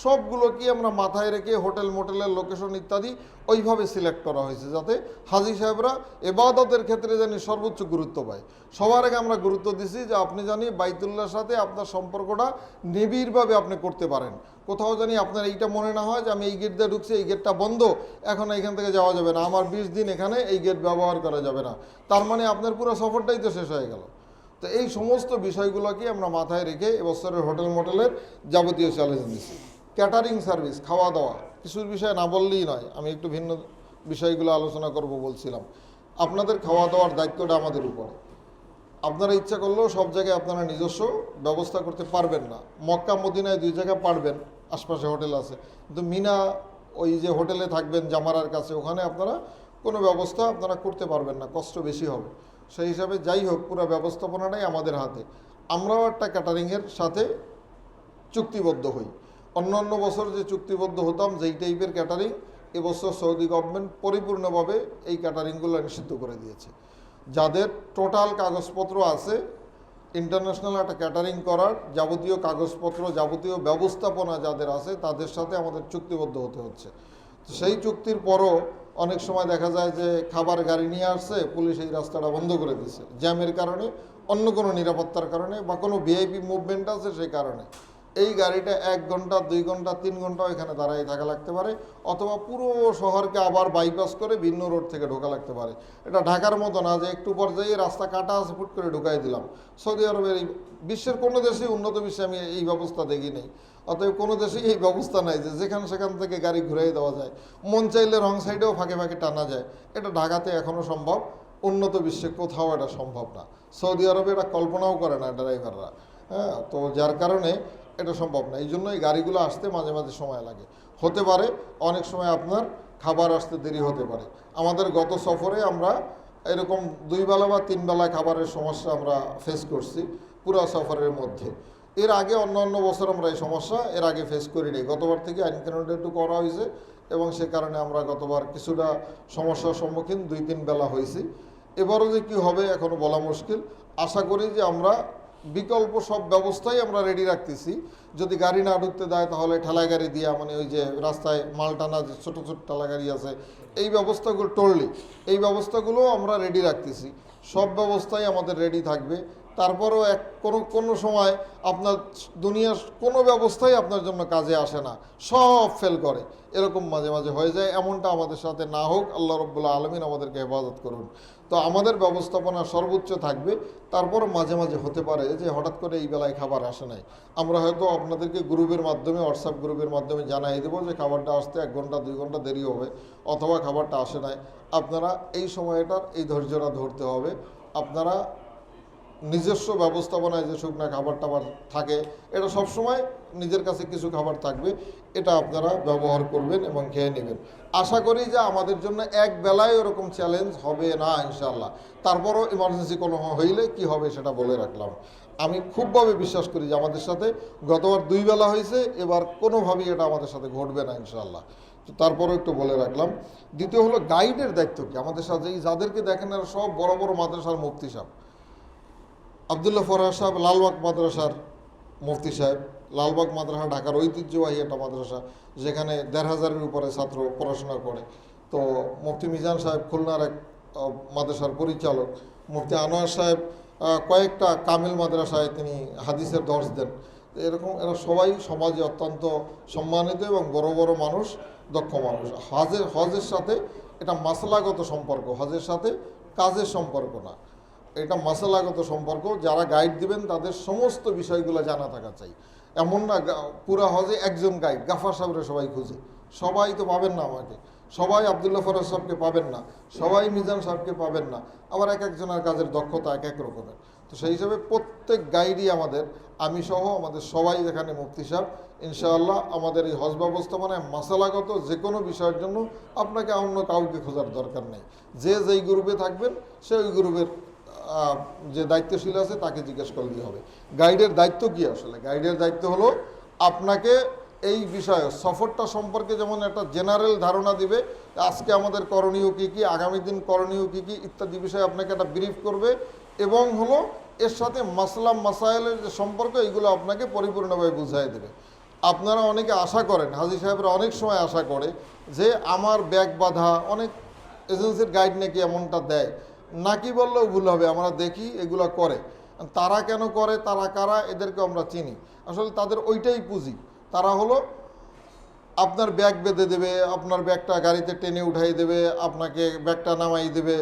সবগুলোকে আমরা মাথায় রেখে হোটেল মোটেলের লোকেশন ইত্যাদি ওইভাবে সিলেক্ট করা হয়েছে, যাতে হাজি সাহেবরা ইবাদতের ক্ষেত্রে জানি সর্বোচ্চ গুরুত্ব পায়। সবার আগে আমরা গুরুত্ব দিছি যে আপনি জানি বাইতুল্লাহর সাথে আপনার সম্পর্কটা নিবিড়ভাবে আপনি করতে পারেন। কোথাও জানি আপনার এইটা মনে না হয় যে আমি এই গেট দিয়ে ঢুকছি, এই গেটটা বন্ধ, এখন এইখান থেকে যাওয়া যাবে না, আমার 20 দিন এখানে এই গেট ব্যবহার করা যাবে না, তার মানে আপনার পুরো সফরটাই তো শেষ হয়ে গেল। তো এই সমস্ত বিষয়গুলোকে আমরা মাথায় রেখে এবছরের হোটেল মোটেলের যাবতীয় চ্যালেঞ্জ দিচ্ছি। ক্যাটারিং সার্ভিস, খাওয়া দাওয়া, কিছুর বিষয় না বললেই নয়। আমি একটু ভিন্ন বিষয়গুলো আলোচনা করব বলছিলাম। আপনাদের খাওয়া দাওয়ার দায়িত্বটা আমাদের উপরে। আপনারা ইচ্ছা করলেও সব জায়গায় আপনারা নিজস্ব ব্যবস্থা করতে পারবেন না। মক্কা মদিনায় 2 জায়গায় পারবেন, আশপাশে হোটেল আছে, কিন্তু মিনা ওই যে হোটেলে থাকবেন জামারার কাছে, ওখানে আপনারা কোনো ব্যবস্থা আপনারা করতে পারবেন না, কষ্ট বেশি হবে। সেই হিসাবে যাই হোক, পুরো ব্যবস্থাপনাটাই আমাদের হাতে। আমরাও একটা ক্যাটারিংয়ের সাথে চুক্তিবদ্ধ হই। অন্য বছর যে চুক্তিবদ্ধ হতাম যেই টাইপের ক্যাটারিং, এবছর সৌদি গভর্নমেন্ট পরিপূর্ণভাবে এই ক্যাটারিংগুলো নিষিদ্ধ করে দিয়েছে। যাদের টোটাল কাগজপত্র আছে, ইন্টারন্যাশনাল একটা ক্যাটারিং করার যাবতীয় কাগজপত্র, যাবতীয় ব্যবস্থাপনা যাদের আছে, তাদের সাথে আমাদের চুক্তিবদ্ধ হতে হচ্ছে। তো সেই চুক্তির পরও অনেক সময় দেখা যায় যে খাবার গাড়ি নিয়ে আসছে, পুলিশ এই রাস্তাটা বন্ধ করে দিচ্ছে জ্যামের কারণে, অন্য কোনো নিরাপত্তার কারণে, বা কোনো ভিআইপি মুভমেন্ট আছে সেই কারণে। এই গাড়িটা 1 ঘন্টা 2 ঘন্টা 3 ঘন্টা এখানে দাঁড়াই থাকা লাগতে পারে, অথবা পুরো শহরকে আবার বাইপাস করে ভিন্ন রোড থেকে ঢোকা লাগতে পারে। এটা ঢাকার মতো না যে একটু পর্যায়ে রাস্তা কাটা আছে ফুট করে ঢুকাই দিলাম। সৌদি আরবের এই বিশ্বের কোনো দেশে, উন্নত বিশ্বে আমি এই ব্যবস্থা দেখি নেই। অতএব কোনো দেশেই এই ব্যবস্থা নাই যে যেখানে সেখান থেকে গাড়ি ঘুরাই দেওয়া যায়, মন চাইলে রং সাইডেও ফাঁকে ফাঁকে টানা যায়। এটা ঢাকাতে এখনও সম্ভব, উন্নত বিশ্বে কোথাও এটা সম্ভব না। সৌদি আরবে এটা কল্পনাও করে না ড্রাইভাররা। হ্যাঁ, তো যার কারণে এটা সম্ভব না। এই জন্য এই গাড়িগুলো আসতে মাঝে মাঝে সময় লাগে। হতে পারে অনেক সময় আপনার খাবার আসতে দেরি হতে পারে। আমাদের গত সফরে আমরা এরকম 2 বেলা বা 3 বেলা খাবারের সমস্যা আমরা ফেস করছি পুরো সফরের মধ্যে। এর আগে অন্য বছর আমরা এই সমস্যা এর আগে ফেস করিনি। গতবার থেকে আইন কানুনটা একটু করা হয়েছে এবং সে কারণে আমরা গতবার কিছুটা সমস্যার সম্মুখীন 2-3 বেলা হয়েছি। এবারও যে কী হবে এখনও বলা মুশকিল। আশা করি যে আমরা বিকল্প সব ব্যবস্থাই আমরা রেডি রাখতেছি। যদি গাড়ি না ঢুকতে দেয় তাহলে ঠেলা গাড়ি দিয়া, মানে ওই যে রাস্তায় মাল টানা যে ছোটো ছোটো ঠেলা গাড়ি আছে, এই ব্যবস্থাগুলো এই ব্যবস্থাগুলো আমরা রেডি রাখতেছি। সব ব্যবস্থাই আমাদের রেডি থাকবে। তারপরেও কোনো সময় আপনার দুনিয়ার কোনো ব্যবস্থাই আপনার জন্য কাজে আসে না, সব ফেল করে, এরকম মাঝে মাঝে হয়ে যায়। এমনটা আমাদের সাথে না হোক, আল্লাহ রাব্বুল আলামিন আমাদেরকে হেফাজত করুন। তো আমাদের ব্যবস্থাপনা সর্বোচ্চ থাকবে। তারপর মাঝে মাঝে হতে পারে যে হঠাৎ করে এই বেলায় খাবার আসে নাই, আমরা হয়তো আপনাদেরকে গ্রুপের মাধ্যমে, হোয়াটসঅ্যাপ গ্রুপের মাধ্যমে জানাই দেবো যে খাবারটা আসতে 1 ঘন্টা 2 ঘন্টা দেরি হবে, অথবা খাবারটা আসে নাই। আপনারা এই সময়টার এই ধৈর্যটা ধরতে হবে। আপনারা নিজস্ব ব্যবস্থাপনায় যে শুকনা খাবার টাবার থাকে, এটা সবসময় নিজের কাছে কিছু খাবার থাকবে, এটা আপনারা ব্যবহার করবেন এবং খেয়ে নেবেন। আশা করি যে আমাদের জন্য এক বেলায় ওরকম চ্যালেঞ্জ হবে না ইনশাআল্লাহ। তারপরও ইমার্জেন্সি কোনো হইলে কি হবে সেটা বলে রাখলাম। আমি খুবভাবে বিশ্বাস করি যে আমাদের সাথে গতবার 2 বেলা হয়েছে, এবার কোনোভাবেই এটা আমাদের সাথে ঘটবে না ইনশাআল্লাহ। তো তারপরও একটু বলে রাখলাম। দ্বিতীয় হলো গাইডের দায়িত্ব কি আমাদের সাথে। এই যাদেরকে দেখেন এরা সব বড় বড় মাদ্রাসার মুফতি সাহেব। আবদুল্লাহ ফরহাদ সাহেব লালবাগ মাদ্রাসার মুফতি সাহেব। লালবাগ মাদ্রাসা ঢাকার ঐতিহ্যবাহী একটা মাদ্রাসা, যেখানে 1,500-এর উপরে ছাত্র পড়াশোনা করে। তো মুফতি মিজান সাহেব খুলনার এক মাদ্রাসার পরিচালক। মুফতি আনোয়ার সাহেব কয়েকটা কামিল মাদ্রাসায় তিনি হাদিসের দর্শ দেন। এরকম এরা সবাই সমাজে অত্যন্ত সম্মানিত এবং বড় বড় মানুষ, দক্ষ মানুষ। হজের সাথে এটা মাসলাগত সম্পর্ক, হজের সাথে কাজের সম্পর্ক না, এটা মাসালাগত সম্পর্ক। যারা গাইড দিবেন তাদের সমস্ত বিষয়গুলো জানা থাকা চাই। এমন না পুরা হজে একজন গাইড, গাফার সাহেবরা সবাই খুঁজে, সবাই তো পাবেন না আমাকে, সবাই আবদুল্লাহ ফরাজ সাহেবকে পাবেন না, সবাই মিজান সাহেবকে পাবেন না, আবার এক একজনের কাজের দক্ষতা এক এক রকমের। তো সেই হিসাবে প্রত্যেক গাইডই আমাদের, আমি সহ আমাদের সবাই যেখানে মুফতি সাহেব, ইনশাআল্লাহ আমাদের এই হজ ব্যবস্থাপনায় মাসালাগত যে কোনো বিষয়ের জন্য আপনাকে অন্য কাউকে খোঁজার দরকার নেই। যে যেই গ্রুপে থাকবেন সে ওই গ্রুপের যে দায়িত্বশীল আছে তাকে জিজ্ঞেস করলেই হবে। গাইডের দায়িত্ব কি আসলে? গাইডের দায়িত্ব হলো আপনাকে এই বিষয়ে সফরটা সম্পর্কে যেমন একটা জেনারেল ধারণা দিবে, আজকে আমাদের করণীয় কী কী, আগামী দিন করণীয় কী কী ইত্যাদি বিষয়ে আপনাকে একটা ব্রিফ করবে, এবং হলো এর সাথে মাসলা মাসাইলের যে সম্পর্ক এইগুলো আপনাকে পরিপূর্ণভাবে বুঝাই দেবে। আপনারা অনেকে আশা করেন, হাজী সাহেবরা অনেক সময় আশা করে যে আমার ব্যাগ বাঁধা, অনেক এজেন্সির গাইড নাকি এমনটা দেয়, নাকি বললেও ভুল হবে, আমরা দেখি এগুলো করে। তারা কেন করে, তারা কারা, এদেরকে আমরা চিনি। আসলে তাদের ওইটাই পুঁজি। তারা হলো আপনার ব্যাগ বেঁধে দেবে, আপনার ব্যাগটা গাড়িতে টেনে উঠাই দেবে, আপনাকে ব্যাগটা নামাই দেবে।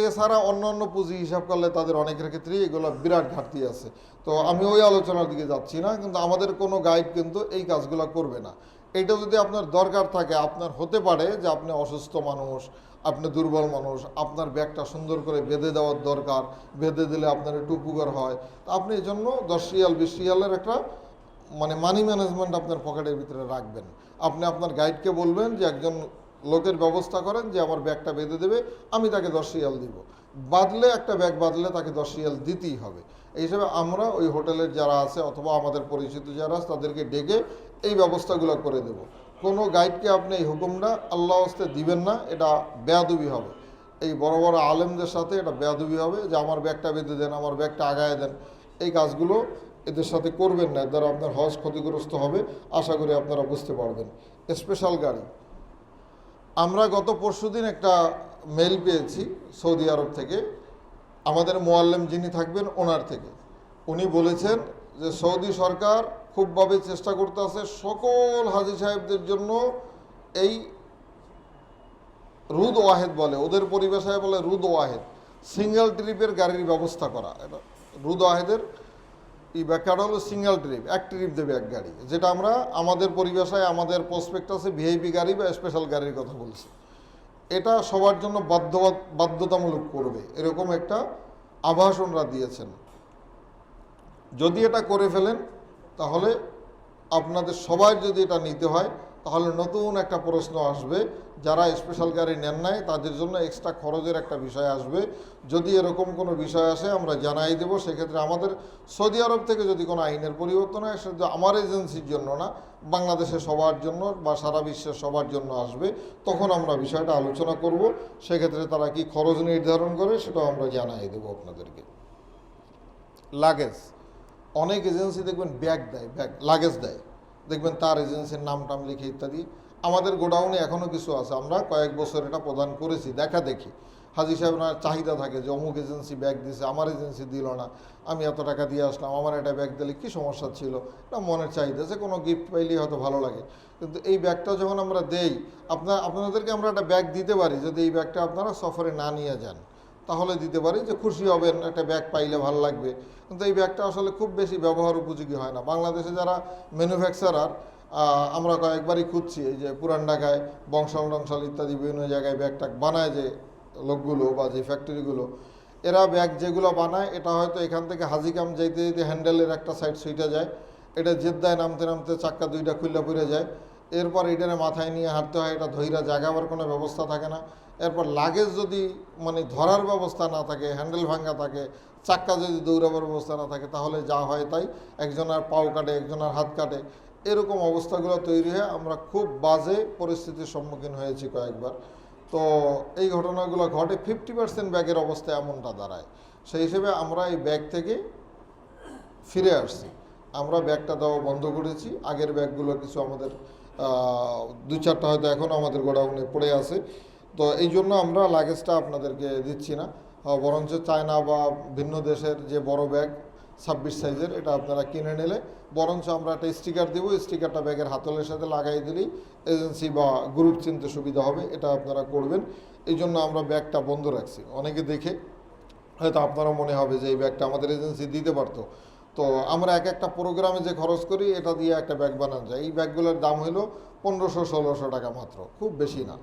এছাড়া অন্য পুঁজি হিসাব করলে তাদের অনেকের ক্ষেত্রেই এগুলো বিরাট ঘাটতি আছে। তো আমি ওই আলোচনার দিকে যাচ্ছি না, কিন্তু আমাদের কোনো গাইড কিন্তু এই কাজগুলো করবে না। এইটা যদি আপনার দরকার থাকে, আপনার হতে পারে যে আপনি অসুস্থ মানুষ, আপনি দুর্বল মানুষ, আপনার ব্যাগটা সুন্দর করে বেঁধে দেওয়ার দরকার, বেঁধে দিলে আপনার একটু উপকার হয়, তো আপনি এই জন্য 10 রিয়াল 20 রিয়ালের একটা মানি ম্যানেজমেন্ট আপনার পকেটের ভিতরে রাখবেন। আপনি আপনার গাইডকে বলবেন যে একজন লোকের ব্যবস্থা করেন যে আমার ব্যাগটা বেঁধে দেবে, আমি তাকে 10 রিয়াল দিব। বাদলে একটা ব্যাগ বাদলে তাকে 10 রিয়াল দিতেই হবে। এই হিসাবে আমরা ওই হোটেলের যারা আছে অথবা আমাদের পরিচিত যারা আছে তাদেরকে ডেকে এই ব্যবস্থাগুলো করে দেব। কোনো গাইডকে আপনি এই হুকুমটা আল্লাহ হস্তে দিবেন না, এটা বেয়াদবি হবে। এই বড় বড় আলেমদের সাথে এটা বেয়াদবি হবে যে আমার ব্যাগটা বেঁধে দেন, আমার ব্যাগটা আগায় দেন। এই কাজগুলো এদের সাথে করবেন না, এর দ্বারা আপনার হজ ক্ষতিগ্রস্ত হবে। আশা করি আপনারা বুঝতে পারবেন। স্পেশাল গাড়ি, আমরা গত পরশুদিন একটা মেইল পেয়েছি সৌদি আরব থেকে, আমাদের মোয়াল্লেম যিনি থাকবেন ওনার থেকে। উনি বলেছেন যে সৌদি সরকার খুবভাবে চেষ্টা করতে আছে সকল হাজী সাহেবদের জন্য এই রুদ ওয়াহেদ বলে, ওদের পরিভাষায় বলে রুদ ওয়াহেদ, সিঙ্গেল ট্রিপের গাড়ির ব্যবস্থা করা। এটা রুদ ওয়াহেদের এই ব্যাখ্যাটা হলো সিঙ্গেল ট্রিপ, এক ট্রিপ দেবে এক গাড়ি, যেটা আমরা আমাদের পরিভাষায় আমাদের প্রসপেক্টাসে ভিআইপি গাড়ি বা স্পেশাল গাড়ির কথা বলছি। এটা সবার জন্য বাধ্যতামূলক করবে এরকম একটা আভাস ওনারা দিয়েছেন। যদি এটা করে ফেলেন তাহলে আপনাদের সবার যদি এটা নিতে হয় তাহলে নতুন একটা প্রশ্ন আসবে, যারা স্পেশাল গাড়ি নেন নাই তাদের জন্য এক্সট্রা খরচের একটা বিষয় আসবে। যদি এরকম কোনো বিষয় আসে আমরা জানাই দেব। সেক্ষেত্রে আমাদের সৌদি আরব থেকে যদি কোনো আইনের পরিবর্তন হয় সেটা আমার এজেন্সির জন্য না, বাংলাদেশে সবার জন্য বা সারা বিশ্বের সবার জন্য আসবে, তখন আমরা বিষয়টা আলোচনা করব। সেক্ষেত্রে তারা কি খরচ নির্ধারণ করে সেটাও আমরা জানাই দেব আপনাদেরকে। লাগেজ, অনেক এজেন্সি দেখবেন ব্যাগ দেয়, লাগেজ দেয়, দেখবেন তার এজেন্সির নাম টাম লিখে ইত্যাদি। আমাদের গোডাউনে এখনও কিছু আছে, আমরা কয়েক বছর এটা প্রদান করেছি। দেখা দেখি হাজী সাহেবরা চাহিদা থাকে যে অমুক এজেন্সি ব্যাগ দিছে, আমার এজেন্সি দিল না, আমি এত টাকা দিয়ে আসলাম, আমার একটা ব্যাগ দিলে কী সমস্যা ছিল, এটা মনের চাহিদা, যে কোনো গিফট পাইলেই হয়তো ভালো লাগে। কিন্তু এই ব্যাগটা যখন আমরা দেই, আপনাদেরকে আমরা একটা ব্যাগ দিতে পারি, যদি এই ব্যাগটা আপনারা সফরে না নিয়ে যান তাহলে দিতে পারি, যে খুশি হবেন, একটা ব্যাগ পাইলে ভালো লাগবে। কিন্তু এই ব্যাগটা আসলে খুব বেশি ব্যবহার উপযোগী হয় না। বাংলাদেশে যারা ম্যানুফ্যাকচারার, আমরা কয়েকবারই খুঁজছি, এই যে পুরান ঢাকায় বংশাল টংশাল ইত্যাদি বিভিন্ন জায়গায় ব্যাগটা বানায় যে লোকগুলো বা যে ফ্যাক্টরিগুলো, এরা ব্যাগ যেগুলো বানায় এটা হয়তো এখান থেকে হাজিকাম যাইতে যেতে হ্যান্ডেলের একটা সাইড সুইটা যায়, এটা জেদ্দায় নামতে নামতে চাক্কা দুইটা খুললা পড়ে যায়, এরপর এটারে মাথায় নিয়ে হাঁটতে হয়, এটা ধৈরা জাগাবার কোনো ব্যবস্থা থাকে না। এরপর লাগেজ যদি মানে ধরার ব্যবস্থা না থাকে, হ্যান্ডেল ভাঙ্গা থাকে, চাক্কা যদি দৌড়াবার ব্যবস্থা না থাকে, তাহলে যা হয় তাই, একজনের পাও কাটে, একজনের হাত কাটে, এরকম অবস্থাগুলো তৈরি হয়ে আমরা খুব বাজে পরিস্থিতির সম্মুখীন হয়েছি কয়েকবার। তো এই ঘটনাগুলো ঘটে, 50% ব্যাগের অবস্থা এমনটা দাঁড়ায়। সেই হিসেবে আমরা এই ব্যাগ থেকে ফিরে আসছি, আমরা ব্যাগটা দেওয়া বন্ধ করেছি। আগের ব্যাগগুলো কিছু আমাদের 2-4টা হয়তো এখনও আমাদের গোডাউনে পড়ে আছে, তো এই জন্য আমরা লাগেজটা আপনাদেরকে দিচ্ছি না। বরঞ্চ চায়না বা ভিন্ন দেশের যে বড় ব্যাগ 26 সাইজের, এটা আপনারা কিনে নিলে বরঞ্চ আমরা একটা স্টিকার দেবো, স্টিকারটা ব্যাগের হাতলের সাথে লাগাই দিলেই এজেন্সি বা গ্রুপ চিনতে সুবিধা হবে, এটা আপনারা করবেন। এই জন্য আমরা ব্যাগটা বন্ধ রাখছি। অনেকে দেখে হয়তো আপনারা মনে হবে যে এই ব্যাগটা আমাদের এজেন্সি দিতে পারতো। তো আমরা একটা প্রোগ্রামে যে খরচ করি এটা দিয়ে একটা ব্যাগ বানানো যায়। এই ব্যাগগুলোর দাম হলো 1500-1600 টাকা মাত্র, খুব বেশি না।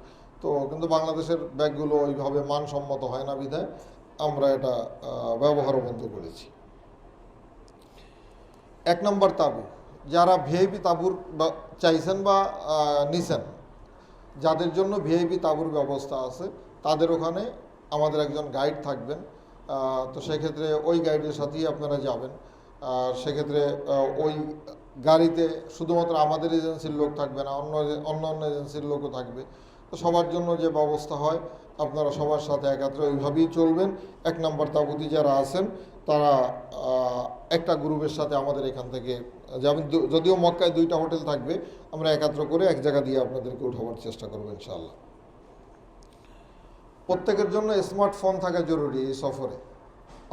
তো কিন্তু বাংলাদেশের ব্যাগগুলো ওইভাবে মানসম্মত হয় না বিধায় আমরা এটা ব্যবহারও বন্ধ করেছি। 1 নম্বর তাঁবু, যারা ভিআইপি তাঁবুর চাইছেন বা নিছেন, যাদের জন্য ভিআইপি তাঁবুর ব্যবস্থা আছে, তাদের ওখানে আমাদের একজন গাইড থাকবেন। তো সেক্ষেত্রে ওই গাইডের সাথেই আপনারা যাবেন। আর সেক্ষেত্রে ওই গাড়িতে শুধুমাত্র আমাদের এজেন্সির লোক থাকবে না, অন্য এজেন্সির লোকও থাকবে। তো সবার জন্য যে ব্যবস্থা হয় আপনারা সবার সাথে একাত্রে ওইভাবেই চলবেন। 1 নম্বর তাঁবুতে যারা আছেন তারা একটা গ্রুপের সাথে আমাদের এখান থেকে যেমন, যদিও মক্কায় 2টা হোটেল থাকবে, আমরা একাত্র করে এক জায়গা দিয়ে আপনাদেরকে উঠাবার চেষ্টা করবো ইনশাআল্লাহ। প্রত্যেকের জন্য স্মার্টফোন থাকা জরুরি এই সফরে।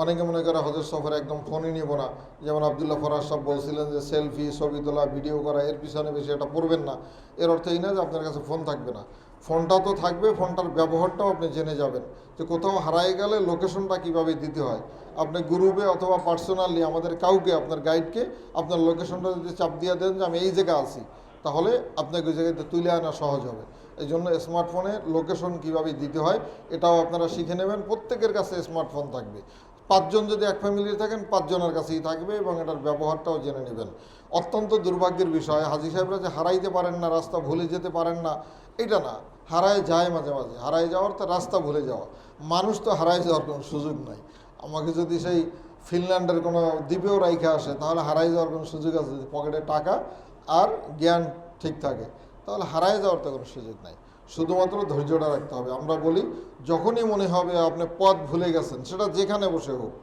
অনেকে মনে করে হজের সফরে একদম ফোনই নিব না, যেমন আবদুল্লাহ ফরাজ সাহেব বলছিলেন যে সেলফি, ছবি তোলা, ভিডিও করা, এর পিছনে বেশি এটা পড়বেন না। এর অর্থ এই না যে আপনার কাছে ফোন থাকবে না, ফোনটা তো থাকবে, ফোনটার ব্যবহারটাও আপনি জেনে যাবেন, যে কোথাও হারাই গেলে লোকেশনটা কিভাবে দিতে হয়। আপনি গ্রুপে অথবা পার্সোনালি আমাদের কাউকে, আপনার গাইডকে আপনার লোকেশনটা যদি চাপ দিয়ে দেন যে আমি এই জায়গায় আছি, তাহলে আপনাকে ওই জায়গাতে তুলে আনা সহজ হবে। এই জন্য স্মার্টফোনে লোকেশন কীভাবে দিতে হয় এটাও আপনারা শিখে নেবেন। প্রত্যেকের কাছে স্মার্টফোন থাকবে। 5 জন যদি এক ফ্যামিলি থাকেন 5 জনের কাছেই থাকবে এবং এটার ব্যবহারটাও জেনে নেবেন। অত্যন্ত দুর্ভাগ্যের বিষয়, হাজী সাহেবরা যে হারাইতে পারেন না, রাস্তা ভুলে যেতে পারেন না, এটা না, হারায় যায় মাঝে মাঝে। হারায় যাওয়ার তো রাস্তা ভুলে যাওয়া, মানুষ তো হারায় যাওয়ার কোনো সুযোগ নাই। আমাকে যদি সেই ফিনল্যান্ডের কোনো দ্বীপেও রাইখা আসে তাহলে হারাই যাওয়ার কোনো সুযোগ আছে? যদি পকেটে টাকা আর জ্ঞান ঠিক থাকে তাহলে হারায় যাওয়ার তো কোনো সুযোগ নাই। শুধুমাত্র ধৈর্যটা রাখতে হবে। আমরা বলি যখনই মনে হবে আপনি পথ ভুলে গেছেন, সেটা যেখানে বসে হোক,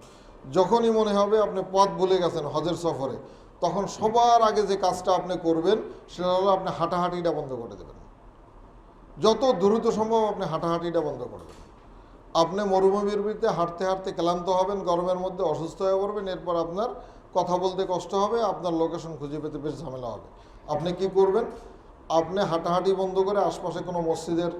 যখনই মনে হবে আপনি পথ ভুলে গেছেন হজের সফরে, তখন সবার আগে যে কাজটা আপনি করবেন সেটা হলো আপনি হাঁটাহাঁটিটা বন্ধ করে দেবেন। যত দ্রুত সম্ভব আপনি হাঁটাহাঁটিটা বন্ধ করবেন। আপনি মরুভূমির ভিতরে হাঁটতে হাঁটতে ক্লান্ত হবেন, গরমের মধ্যে অসুস্থ হয়ে পড়বেন, এরপর আপনার কথা বলতে কষ্ট হবে, আপনার লোকেশন খুঁজে পেতে বেশ ঝামেলা হবে। আপনি কি করবেন, আপনি হাঁটাহাঁটি বন্ধ করে আশপাশে কোনো মসজিদের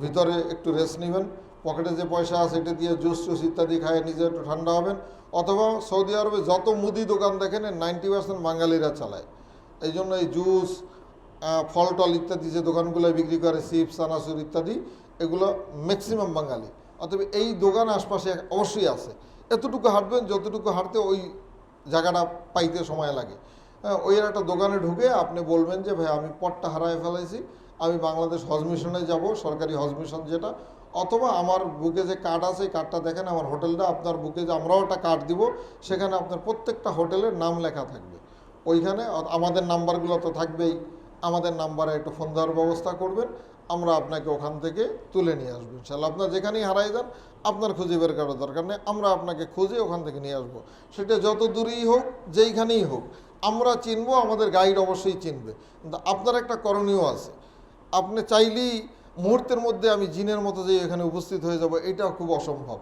ভিতরে একটু রেস্ট নেবেন, পকেটে যে পয়সা আছে এটা দিয়ে জুস টুস ইত্যাদি খায় নিজে একটু ঠান্ডা হবেন। অথবা সৌদি আরবে যত মুদি দোকান দেখেন 90% বাঙালিরা চালায়, এই জন্য এই জুস ফল টল ইত্যাদি যে দোকানগুলো বিক্রি করে, চিপস চানাচুর ইত্যাদি, এগুলো ম্যাক্সিমাম বাঙালি। অতএব এই দোকান আশপাশে অবশ্যই আছে, এতটুকু হাঁটবেন যতটুকু হাঁটতে ওই জায়গাটা পাইতে সময় লাগে। ওই একটা দোকানে ঢুকে আপনি বলবেন যে ভাই আমি পথটা হারায় ফেলাইছি, আমি বাংলাদেশ হজ মিশনে যাব, সরকারি হজ মিশন যেটা, অথবা আমার বুকে যে কার্ড আছে এই কার্ডটা দেখেন, আমার হোটেলটা আপনার বুকে যে আমরাও একটা কার্ড দিব, সেখানে আপনার প্রত্যেকটা হোটেলের নাম লেখা থাকবে। ওইখানে আমাদের নাম্বারগুলো তো থাকবেই, আমাদের নাম্বারে একটু ফোন দেওয়ার ব্যবস্থা করবেন, আমরা আপনাকে ওখান থেকে তুলে নিয়ে আসবো ইনশাল্লাহ। আপনার যেখানেই হারাই যান আপনার খুঁজে বের করার দরকার নেই, আমরা আপনাকে খুঁজে ওখান থেকে নিয়ে আসবো। সেটা যত দূরেই হোক, যেইখানেই হোক, আমরা চিনবো, আমাদের গাইড অবশ্যই চিনবে। কিন্তু আপনার একটা করণীয় আছে, আপনি চাইলেই মুহূর্তের মধ্যে আমি জিনের মতো যে এখানে উপস্থিত হয়ে যাব, এটাও খুব অসম্ভব।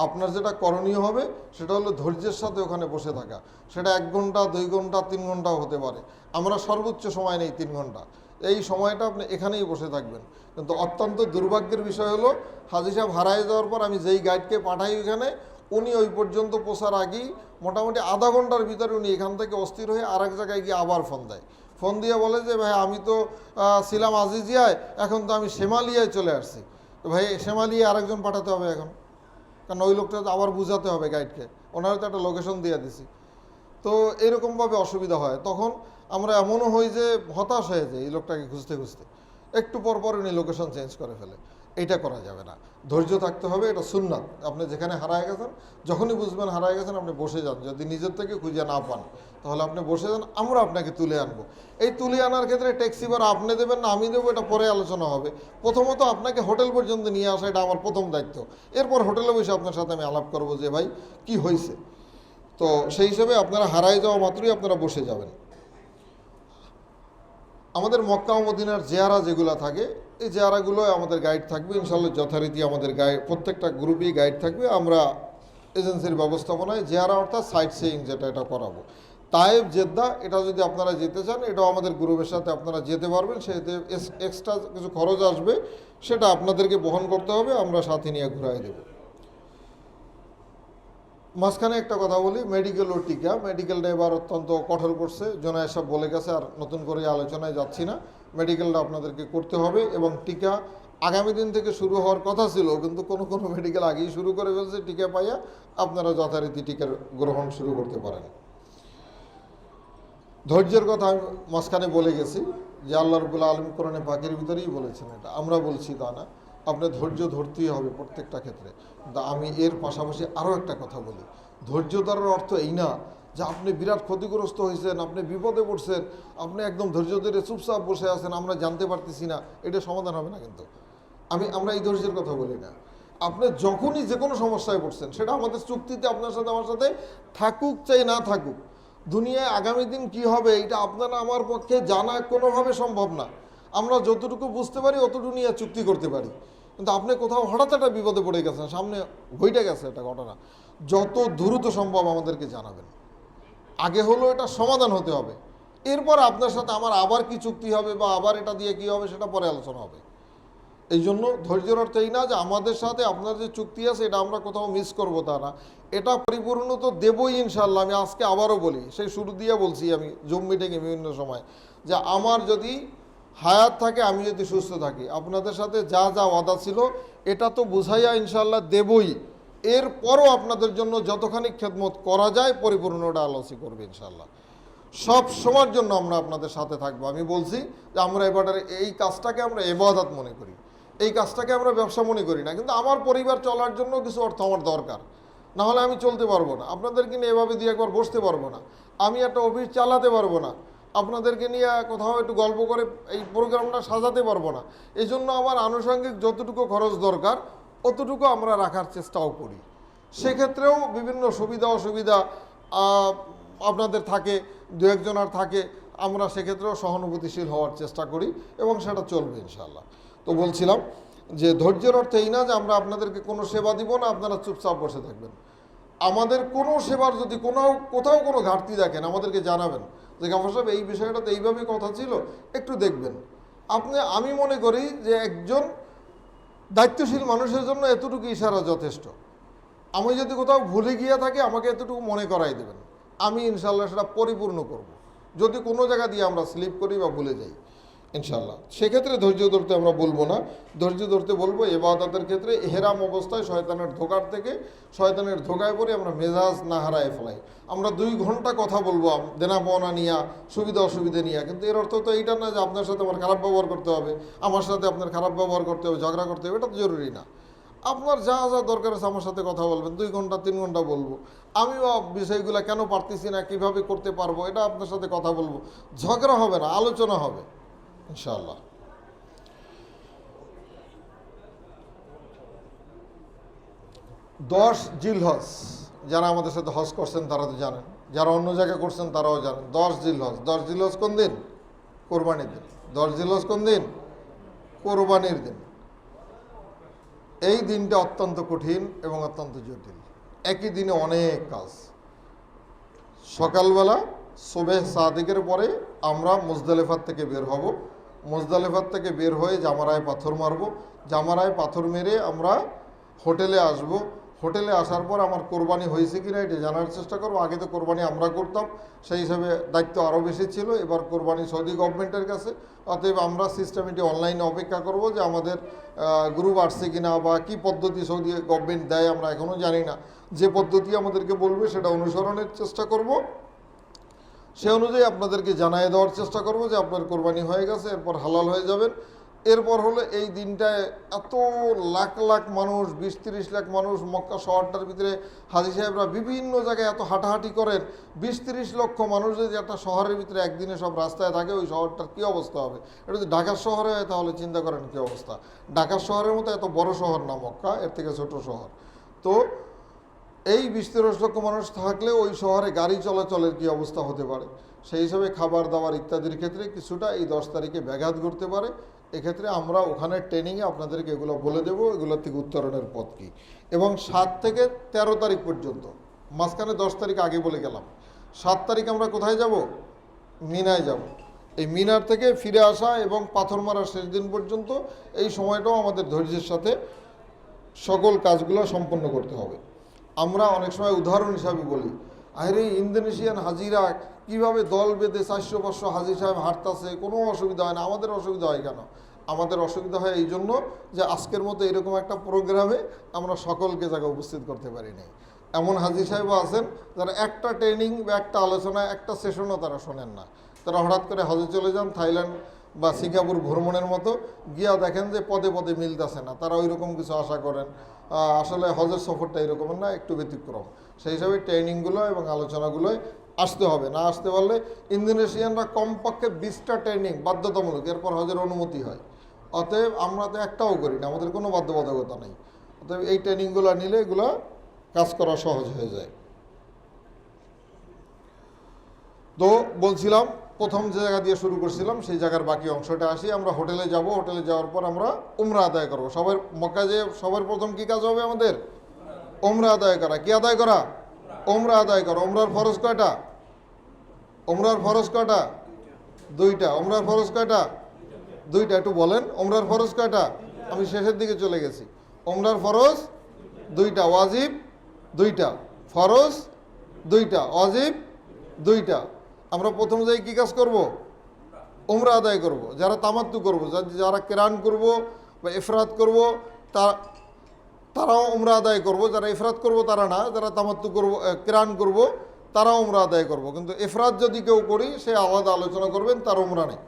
আপনার যেটা করণীয় হবে সেটা হলো ধৈর্যের সাথে ওখানে বসে থাকা। সেটা 1 ঘন্টা 2 ঘন্টা 3 ঘন্টাও হতে পারে, আমরা সর্বোচ্চ সময় নেই 3 ঘন্টা। এই সময়টা আপনি এখানেই বসে থাকবেন। কিন্তু অত্যন্ত দুর্ভাগ্যের বিষয় হলো, হাজী সাহেব হারায় যাওয়ার পর আমি যেই গাইডকে পাঠাই ওইখানে, উনি ওই পর্যন্ত পৌঁছার আগেই মোটামুটি আধা ঘন্টার ভিতরে উনি এখান থেকে অস্থির হয়ে আরেক জায়গায় গিয়ে আবার ফোন দেয়। ফোন দিয়ে বলে যে ভাই আমি তো ছিলাম আজিজিয়ায়, এখন তো আমি শেমালিয়ায় চলে আসছি। তো ভাই শেমালিয়া আরেকজন পাঠাতে হবে এখন, কারণ ওই লোকটা আবার বুঝাতে হবে গাইডকে, ওনারা তো একটা লোকেশন দিয়ে দিছি। তো এরকমভাবে অসুবিধা হয়, তখন আমরা এমনও হই যে হতাশ হয়ে যায় এই লোকটাকে খুঁজতে খুঁজতে, একটু পর পর উনি লোকেশন চেঞ্জ করে ফেলে। এটা করা যাবে না, ধৈর্য থাকতে হবে, এটা সুন্নাত। আপনি যেখানে হারায় গেছেন, যখনই বুঝবেন হারায় গেছেন, আপনি বসে যান। যদি নিজের থেকে খুঁজে না পান তাহলে আপনি বসে যান, আমরা আপনাকে তুলে আনবো। এই তুলে আনার ক্ষেত্রে ট্যাক্সি ভাড়া আপনি দেবেন না আমি দেবো, এটা পরে আলোচনা হবে। প্রথমত আপনাকে হোটেল পর্যন্ত নিয়ে আসা, এটা আমার প্রথম দায়িত্ব। এরপর হোটেলে বসে আপনার সাথে আমি আলাপ করবো যে ভাই কি হয়েছে। তো সেই হিসেবে আপনারা হারায় যাওয়া মাত্রই আপনারা বসে যাবেন। আমাদের মক্কা ও মদিনার জিয়ারা যেগুলো থাকে, এই জিয়ারাগুলো আমাদের গাইড থাকবে ইনশাআল্লাহ, যথারীতি আমাদের গাইড প্রত্যেকটা গ্রুপেই গাইড থাকবে। আমরা এজেন্সির ব্যবস্থাপনায় জিয়ারা অর্থাৎ সাইট সিইং যেটা, এটা করাবো। তায়েব জেদ্দা, এটা যদি আপনারা যেতে চান, এটাও আমাদের গ্রুপের সাথে আপনারা যেতে পারবেন। সেতে এক্সট্রা কিছু খরচ আসবে, সেটা আপনাদেরকে বহন করতে হবে, আমরা সাথে নিয়ে ঘুরাই দেব। মাঝখানে একটা কথা বলি, মেডিকেল ও টিকা। মেডিকেলটা এবার অত্যন্ত কঠোর করছে, জোনায়েদ সাহেব বলে গেছে, আর নতুন করে আলোচনায় যাচ্ছি না। মেডিকেলটা আপনাদেরকে করতে হবে, এবং টিকা আগামী দিন থেকে শুরু হওয়ার কথা ছিল, কিন্তু কোনো কোনো মেডিকেল আগেই শুরু করে ফেলছে। টিকা পাইয়া আপনারা যথারীতি টিকার গ্রহণ শুরু করতে পারেন। ধৈর্যের কথা আমি মাঝখানে বলে গেছি যে আল্লাহ রাব্বুল আলামিন কোরআনে পাকের ভিতরেই বলেছেন, এটা আমরা বলছি তা না। আপনার ধৈর্য ধরতেই হবে প্রত্যেকটা ক্ষেত্রে। কিন্তু আমি এর পাশাপাশি আরও একটা কথা বলি, ধৈর্য ধরার অর্থ এই না যে আপনি বিরাট ক্ষতিগ্রস্ত হয়েছেন, আপনি বিপদে পড়ছেন, আপনি একদম ধৈর্য ধরে চুপচাপ বসে আছেন, আমরা জানতে পারতেছি না, এটা সমাধান হবে না। কিন্তু আমরা এই ধৈর্যের কথা বলি না। আপনি যখনই যে কোনো সমস্যায় পড়ছেন, সেটা আমাদের চুক্তিতে আপনার সাথে আমার সাথে থাকুক চাই না থাকুক, দুনিয়ায় আগামী দিন কি হবে এটা আপনারা আমার পক্ষে জানা কোনোভাবে সম্ভব না। আমরা যতটুকু বুঝতে পারি অতটুকু নিয়ে চুক্তি করতে পারি। কিন্তু আপনি কোথাও হঠাৎ একটা বিপদে পড়ে গেছেন, সামনে ঘটে গেছে একটা ঘটনা, যত দ্রুত সম্ভব আমাদেরকে জানাবেন। আগে হলো এটা সমাধান হতে হবে, এরপর আপনার সাথে আমার আবার কি চুক্তি হবে বা আবার এটা দিয়ে কি হবে সেটা পরে আলোচনা হবে। এই জন্য ধৈর্যের অর্থ এই না যে আমাদের সাথে আপনার যে চুক্তি আছে এটা আমরা কোথাও মিস করবো, তা না। এটা পরিপূর্ণ তো দেবই ইনশাল্লাহ। আমি আজকে আবারও বলি, সেই শুরু দিয়ে বলছি আমি জুম মিটিংয়ে বিভিন্ন সময়, যে আমার যদি হায়াত থাকে, আমি যদি সুস্থ থাকি, আপনাদের সাথে যা যা ওয়াদা ছিল এটা তো বুঝাইয়া ইনশাল্লাহ দেবই। এরপরও আপনাদের জন্য যতখানি খেদমত করা যায় পরিপূর্ণটা আলোচনা করবে ইনশাল্লাহ। সব সময়ের জন্য আমরা আপনাদের সাথে থাকবো। আমি বলছি যে আমরা এবারে এই কাজটাকে আমরা ইবাদত মনে করি, এই কাজটাকে আমরা ব্যবসা মনে করি না। কিন্তু আমার পরিবার চলার জন্য কিছু অর্থ আমার দরকার, না হলে আমি চলতে পারবো না। আপনাদেরকে নিয়ে এভাবে দিয়ে একবার বসতে পারবো না, আমি একটা অফিস চালাতে পারবো না, আপনাদেরকে নিয়ে কোথাও একটু গল্প করে এই প্রোগ্রামটা সাজাতে পারবো না। এই জন্য আমার আনুষঙ্গিক যতটুকু খরচ দরকার অতটুকু আমরা রাখার চেষ্টাও করি। সেক্ষেত্রেও বিভিন্ন সুবিধা অসুবিধা আপনাদের থাকে, দু একজনের থাকে, আমরা সেক্ষেত্রেও সহানুভূতিশীল হওয়ার চেষ্টা করি এবং সেটা চলবে ইনশাআল্লাহ। তো বলছিলাম যে ধৈর্যের অর্থ এই না যে আমরা আপনাদেরকে কোনো সেবা দিব না, আপনারা চুপচাপ বসে থাকবেন। আমাদের কোনো সেবার যদি কোথাও কোনো ঘাটতি দেখেন আমাদেরকে জানাবেন যে গাফর সাহেব এই বিষয়টা তো এইভাবেই কথা ছিল, একটু দেখবেন। আমি মনে করি যে একজন দায়িত্বশীল মানুষের জন্য এতটুকু ইশারা যথেষ্ট। আমি যদি কোথাও ভুলে গিয়ে থাকি আমাকে এতটুকু মনে করাই দেবেন, আমি ইনশাল্লাহ সেটা পরিপূর্ণ করব। যদি কোনো জায়গা দিয়ে আমরা স্লিপ করি বা ভুলে যাই ইনশাল্লাহ, সেক্ষেত্রে ধৈর্য ধরতে আমরা বলবো না, ধৈর্য ধরতে বলবো ইবাদতের ক্ষেত্রে এহরাম অবস্থায় শয়তানের ধোকার থেকে, শয়তানের ধোকায় পড়ে আমরা মেজাজ না হারায় ফেলাই। আমরা 2 ঘন্টা কথা বলবো দেনা পাওনা নিয়ে, সুবিধা অসুবিধা নিয়ে, কিন্তু এর অর্থ তো এইটা না যে আপনার সাথে আমার খারাপ ব্যবহার করতে হবে, আমার সাথে আপনার খারাপ ব্যবহার করতে হবে, ঝগড়া করতে হবে, এটা তো জরুরি না। আপনার যা যা দরকার আছে আমার সাথে কথা বলবেন, 2 ঘন্টা 3 ঘন্টা বলবো, আমিও বিষয়গুলো কেন পারতেছি না, কীভাবে করতে পারবো, এটা আপনার সাথে কথা বলবো। ঝগড়া হবে না, আলোচনা হবে ইনশাআল্লাহ। 10 জিলহজ, যারা আমাদের সাথে হজ করছেন তারা তো জানেন, যারা অন্য জায়গায় করছেন তারাও জানেন। 10 জিলহজ, 10 জিলহজ কোন দিন? কোরবানির দিন। 10 জিলহজ কোন দিন? কোরবানির দিন। এই দিনটা অত্যন্ত কঠিন এবং অত্যন্ত জটিল। একই দিনে অনেক কাজ। সকালবেলা সুবহ সাদিকের পরে আমরা মুজদালিফার থেকে বের হব। মুজদালিফার থেকে বের হয়ে জামারায় পাথর মারব। জামারায় পাথর মেরে আমরা হোটেলে আসব। হোটেলে আসার পর আমার কোরবানি হয়েছে কিনা এটা জানার চেষ্টা করব। আগে তো কোরবানি আমরা করতাম, সেই হিসাবে দায়িত্ব আরও বেশি ছিল। এবার কোরবানি সৌদি গভর্নমেন্টের কাছে, অতএব আমরা সিস্টেমেটিক অনলাইনে অপেক্ষা করব যে আমাদের গ্রুপ আসছে কিনা বা কী পদ্ধতি সৌদি গভর্নমেন্ট দেয় আমরা এখনও জানি না। যে পদ্ধতি আমাদেরকে বলবে সেটা অনুসরণের চেষ্টা করব, সে অনুযায়ী আপনাদেরকে জানিয়ে দেওয়ার চেষ্টা করব যে আপনার কোরবানি হয়ে গেছে, এরপর হালাল হয়ে যাবেন। এরপর হলো এই দিনটায় এত লাখ লাখ মানুষ, 20-30 লাখ মানুষ মক্কা শহরটার ভিতরে, হাজী সাহেবরা বিভিন্ন জায়গায় এত হাঁটাহাঁটি করেন। 20-30 লক্ষ মানুষ যদি একটা শহরের ভিতরে একদিনে সব রাস্তায় থাকে, ওই শহরটার কী অবস্থা হবে? এটা যদি ঢাকার শহরে হয় তাহলে চিন্তা করেন কী অবস্থা। ঢাকার শহরের মতো এত বড় শহর না মক্কা, এর থেকে ছোট শহর। তো এই 20-30 লক্ষ মানুষ থাকলে ওই শহরে গাড়ি চলাচলের কী অবস্থা হতে পারে, সেই হিসাবে খাবার দাবার ইত্যাদির ক্ষেত্রে কিছুটা এই 10 তারিখে ব্যাঘাত ঘটতে পারে। এক্ষেত্রে আমরা ওখানে ট্রেনিংয়ে আপনাদেরকে এগুলো বলে দেবো, এগুলোর থেকে উত্তরণের পথ কী। এবং 7 থেকে 13 তারিখ পর্যন্ত, মাঝখানে 10 তারিখ আগে বলে গেলাম, 7 তারিখ আমরা কোথায় যাব? মিনায় যাব। এই মিনার থেকে ফিরে আসা এবং পাথর মারার শেষ দিন পর্যন্ত এই সময়টাও আমাদের ধৈর্যের সাথে সকল কাজগুলো সম্পন্ন করতে হবে। আমরা অনেক সময় উদাহরণ হিসাবে বলি, আরে ইন্দোনেশিয়ান হাজিরা কিভাবে দল বেঁধে 400-500 হাজি সাহেব হাঁটতেছে, কোনো অসুবিধা হয় না, আমাদের অসুবিধা হয় কেন? আমাদের অসুবিধা হয় এই জন্য যে আজকের মতো এরকম একটা প্রোগ্রামে আমরা সকলকে জায়গায় উপস্থিত করতে পারি নাই। এমন হাজি সাহেবও আছেন যারা একটা ট্রেনিং বা একটা আলোচনায় একটা সেশনও তারা শোনেন না, তারা হঠাৎ করে হজে চলে যান, থাইল্যান্ড বা সিঙ্গাপুর ভ্রমণের মতো গিয়া দেখেন যে পদে পদে মিলতেছে না, তারা ওই রকম কিছু আশা করেন। আসলে হজের সফরটা এরকমের না, একটু ব্যতিক্রম। সেই হিসাবে ট্রেনিংগুলো এবং আলোচনাগুলোয় আসতে হবে। না আসতে পারলে ইন্দোনেশিয়ানরা কমপক্ষে 20টা ট্রেনিং বাধ্যতামূলক, এরপর হজের অনুমতি হয়। অতএব আমরা তো একটাও করি না, আমাদের কোনো বাধ্যবাধকতা নেই। অতএব এই ট্রেনিংগুলো নিলে এগুলো কাজ করা সহজ হয়ে যায়। তো বলছিলাম, প্রথম যে জায়গা দিয়ে শুরু করছিলাম সেই জায়গার বাকি অংশটা আসি। আমরা হোটেলে যাব, হোটেলে যাওয়ার পর আমরা উমরা আদায় করবো। সবার মক্কা যে সবার প্রথম কী কাজ হবে আমাদের? উমরা আদায় করা। কি আদায় করা? উমরা আদায় করা। উমরার ফরজ কয়টা? উমরার ফরজ কয়টা? 2টা। উমরার ফরজ কয়টা? 2টা। একটু বলেন, উমরার ফরজ কয়টা? আমি শেষের দিকে চলে গেছি। উমরার ফরজ 2টা, ওয়াজিব 2টা। ফরজ 2টা, ওয়াজিব 2টা। আমরা প্রথম যাই কী কাজ করব? উমরা আদায় করব। যারা তামাত্তু করব, যারা কেরান করব বা ইফরাত করব, তারাও উমরা আদায় করব। যারা ইফরাত করব তারা না, যারা তামাত্তু করব, কেরান করব, তারাও উমরা আদায় করব। কিন্তু ইফরাত যদি কেউ করি সে আলাদা আলোচনা করবেন, তার উমরা নেই।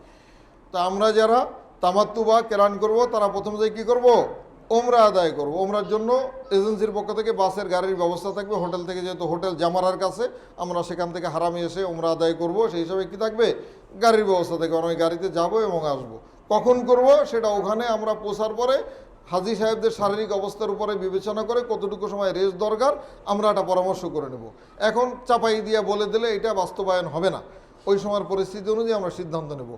তা আমরা যারা তামাত্তু বা কেরান করব তারা প্রথম যাই কী করব? উমরা আদায় করব। উমরার জন্য এজেন্সির পক্ষ থেকে বাসের গাড়ির ব্যবস্থা থাকবে। হোটেল থেকে, যেহেতু হোটেল জামারার কাছে, আমরা সেখান থেকে হারামে এসে উমরা আদায় করব, সেই হিসাবে কী থাকবে? গাড়ির ব্যবস্থা থাকবে। আমরা ওই গাড়িতে যাব এবং আসব। কখন করব সেটা ওখানে আমরা পৌঁছার পরে হাজি সাহেবদের শারীরিক অবস্থার উপরে বিবেচনা করে কতটুকু সময় রেস্ট দরকার আমরা একটা পরামর্শ করে নেব। এখন চাপাই দিয়ে বলে দিলে এটা বাস্তবায়ন হবে না, ওই সময়ের পরিস্থিতি অনুযায়ী আমরা সিদ্ধান্ত নেব।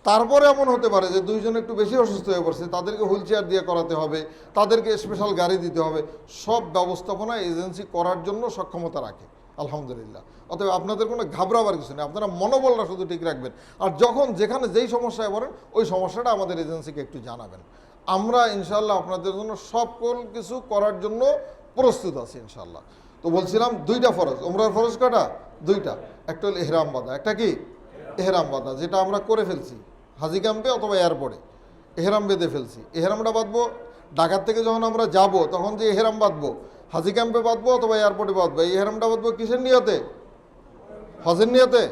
তারপরে এমন হতে পারে যে দুইজন একটু বেশি অসুস্থ হয়ে পড়ছে, তাদেরকে হুইল চেয়ার দিয়ে করাতে হবে, তাদেরকে স্পেশাল গাড়ি দিতে হবে, সব ব্যবস্থাপনা এজেন্সি করার জন্য সক্ষমতা রাখে আলহামদুলিল্লাহ। অতএব আপনাদের কোনো ঘাবড়াবার কিছু নেই, আপনারা মনোবলটা শুধু ঠিক রাখবেন। আর যখন যেখানে যেই সমস্যায় পড়েন ওই সমস্যাটা আমাদের এজেন্সিকে একটু জানাবেন। আমরা ইনশাল্লাহ আপনাদের জন্য সকল কিছু করার জন্য প্রস্তুত আছি ইনশাল্লাহ। তো বলছিলাম দুইটা ফরজ, উমরার ফরজ কটা? দুইটা। একটা হলো এহরাম বাঁধা, একটা কি এহরাম বাঁধা, যেটা আমরা করে ফেলছি হাজি ক্যাম্পে অথবা এয়ারপোর্টে এহরাম বেঁধে ফেলছি। এহরামটা বাঁধবো ঢাকার থেকে যখন আমরা যাব তখন যে এহরাম বাঁধবো হাজি ক্যাম্পে বাঁধবো অথবা এয়ারপোর্টে বাঁধবো। এই এহরামটা বাঁধবো কিসের নিয়তে? হজের নিয়তে,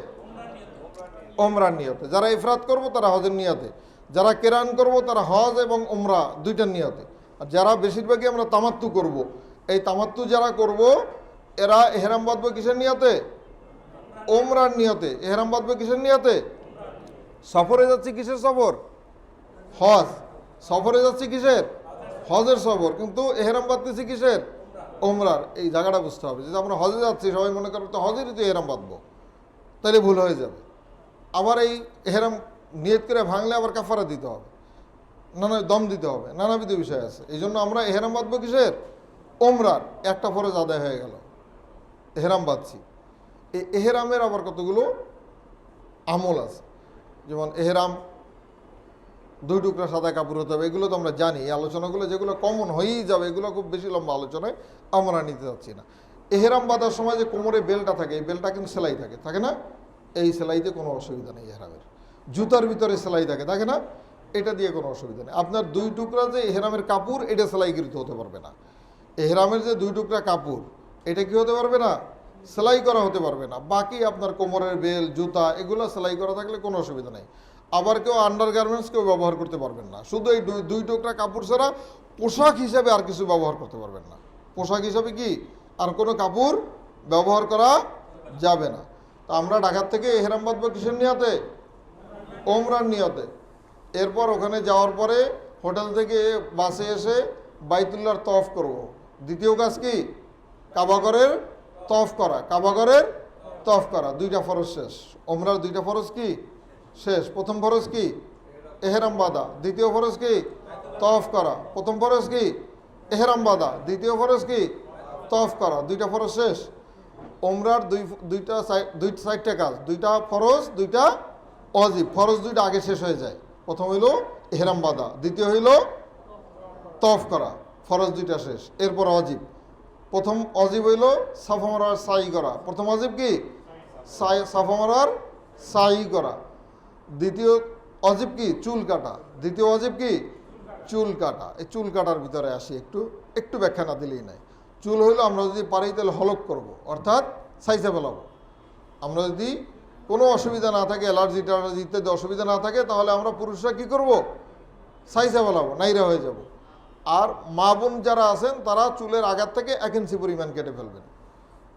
ওমরার নিয়তে। যারা ইফরাত করব তারা হজের নিয়তে, যারা কেরান করব তারা হজ এবং ওমরা দুইটার নিয়তে। আর যারা বেশিরভাগই আমরা তামাত্তু করব, এই তামাত্তু যারা করব এরা এহরাম বাঁধবো কিসের নিয়তে? ওমরার নিয়তে। এহরাম বাঁধবো কিসের নিয়তে? সফরে যাচ্ছি কিসের সফর? হজ। সফরে যাচ্ছি কিসের? হজের সফর। কিন্তু এহরাম বাঁধতেছি কিসের? ওমরার। এই জায়গাটা বুঝতে হবে যে আমরা হজে যাচ্ছি, সবাই মনে করো তো হজেরই তো এহরাম বাঁধবো, তাহলে ভুল হয়ে যাবে। আবার এই এহরাম নিয়ত করে ভাঙলে আবার কাফারা দিতে হবে, দম দিতে হবে, নানাবিধ বিষয় আছে। এই জন্য আমরা এহরাম বাঁধবো কিসের? ওমরার। একটা ফরজ আদায় হয়ে গেল, এহরাম বাঁধছি। এই এহরামের আবার কতগুলো আমল আছে, যেমন এহরাম দুই টুকরা সাদা কাপড় হতে হবে, এগুলো তো আমরা জানি। এই আলোচনাগুলো যেগুলো কমন হয়েই যাবে, এগুলো খুব বেশি লম্বা আলোচনায় আমরা নিতে যাচ্ছি না। এহরাম বাঁধার সময় যে কোমরে বেলটা থাকে, এই বেলটা কিন্তু সেলাই থাকে, থাকে না? এই সেলাইতে কোনো অসুবিধা নেই এহরামের। জুতার ভিতরে সেলাই থাকে, থাকে না? এটা দিয়ে কোনো অসুবিধা নেই। আপনার দুই টুকরা যে এহরামের কাপড়, এটা সেলাইকৃত হতে পারবে না। এহরামের যে দুই টুকরা কাপড়, এটা কি হতে পারবে না? সেলাই করা হতে পারবে না। বাকি আপনার কোমরের বেল, জুতা, এগুলো সেলাই করা থাকলে কোনো অসুবিধা নেই। আবার কেউ আন্ডার গার্মেন্টস কেউ ব্যবহার করতে পারবেন না। শুধু এই দুই টুকরা কাপড় ছাড়া পোশাক হিসাবে আর কিছু ব্যবহার করতে পারবেন না। পোশাক হিসাবে কি আর কোনো কাপড় ব্যবহার করা যাবে না। তো আমরা ঢাকার থেকে এহরাম বাঁধবো কিসের নিয়তে? ওমরার নিয়তে। এরপর ওখানে যাওয়ার পরে হোটেল থেকে বাসে এসে বাইতুল্লাহর তওয়াফ করব। দ্বিতীয় কাজ কি? কাবাগরের তওয়াফ করা। কাবাগরের তওয়াফ করা। দুইটা ফরজ শেষ। ওমরার দুইটা ফরজ কি শেষ? প্রথম ফরজ কি? এহরাম বাঁধা। দ্বিতীয় ফরজ কি? তওয়াফ করা। প্রথম ফরজ কি? এহরাম বাঁধা। দ্বিতীয় ফরজ কি? তওয়াফ করা। দুইটা ফরজ শেষ। ওমরার দুইটা সাইডটা কাজ, দুইটা ফরজ, দুইটা অজিব। ফরজ দুইটা আগে শেষ হয়ে যায়। প্রথম হইল এহরাম বাঁধা, দ্বিতীয় হইল তওয়াফ করা। ফরজ দুইটা শেষ, এরপর অজিব। প্রথম অজিব হইল সাফা মারার সাই করা। প্রথম অজিব কি? সাফা মারার সাই করা। দ্বিতীয় অজিব কি? চুল কাটা। দ্বিতীয় অজিব কি? চুল কাটা। এই চুল কাটার ভিতরে আসি, একটু ব্যাখ্যা না দিলেই নাই। চুল হইলো আমরা যদি পারি তাহলে হলক করব, অর্থাৎ সাইজে ফেলাবো। আমরা যদি কোনো অসুবিধা না থাকে, অ্যালার্জি টালার্জি ইত্যাদি অসুবিধা না থাকে, তাহলে আমরা পুরুষরা কি করব? সাইজে ফেলাবো, নাইরা হয়ে যাব। আর মা বোন যারা আছেন তারা চুলের আগার থেকে 1 ইঞ্চি পরিমাণ কেটে ফেলবেন।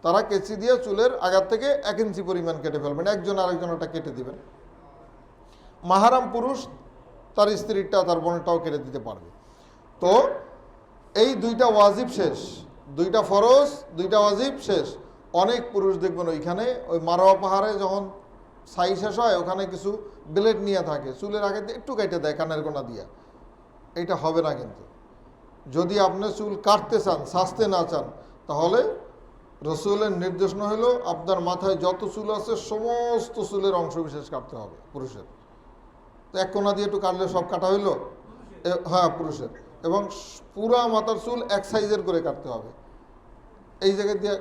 তারা কেচি দিয়ে চুলের আগার থেকে 1 ইঞ্চি পরিমাণ কেটে ফেলবেন, একজন আরেকজনটা কেটে দিবেন। মাহারাম পুরুষ তার স্ত্রীরটা, তার বোনেরটাও কেটে দিতে পারবে। তো এই দুইটা ওয়াজিব শেষ, দুইটা ফরজ, দুইটা ওয়াজিব শেষ। অনেক পুরুষ দেখবেন ওইখানে ওই মারোয়া পাহাড়ে যখন ছাই শেষ হয়, ওখানে কিছু ব্লেড নিয়ে থাকে, চুলের আগে একটু কেটে দেয় কানের গোনা দিয়া। এটা হবে না। কিন্তু যদি আপনি চুল কাটতে চান, সাজতে না চান, তাহলে রসুলের নির্দেশনা হলো আপনার মাথায় যত চুল আছে সমস্ত চুলের অংশ বিশেষ কাটতে হবে পুরুষের। তো এক কোনা দিয়ে একটু কাটলে সব কাটা হইলো? হ্যাঁ, পুরুষের। এবং পুরা মাথার চুল এক সাইজের করে কাটতে হবে। এই জায়গায় দিয়ে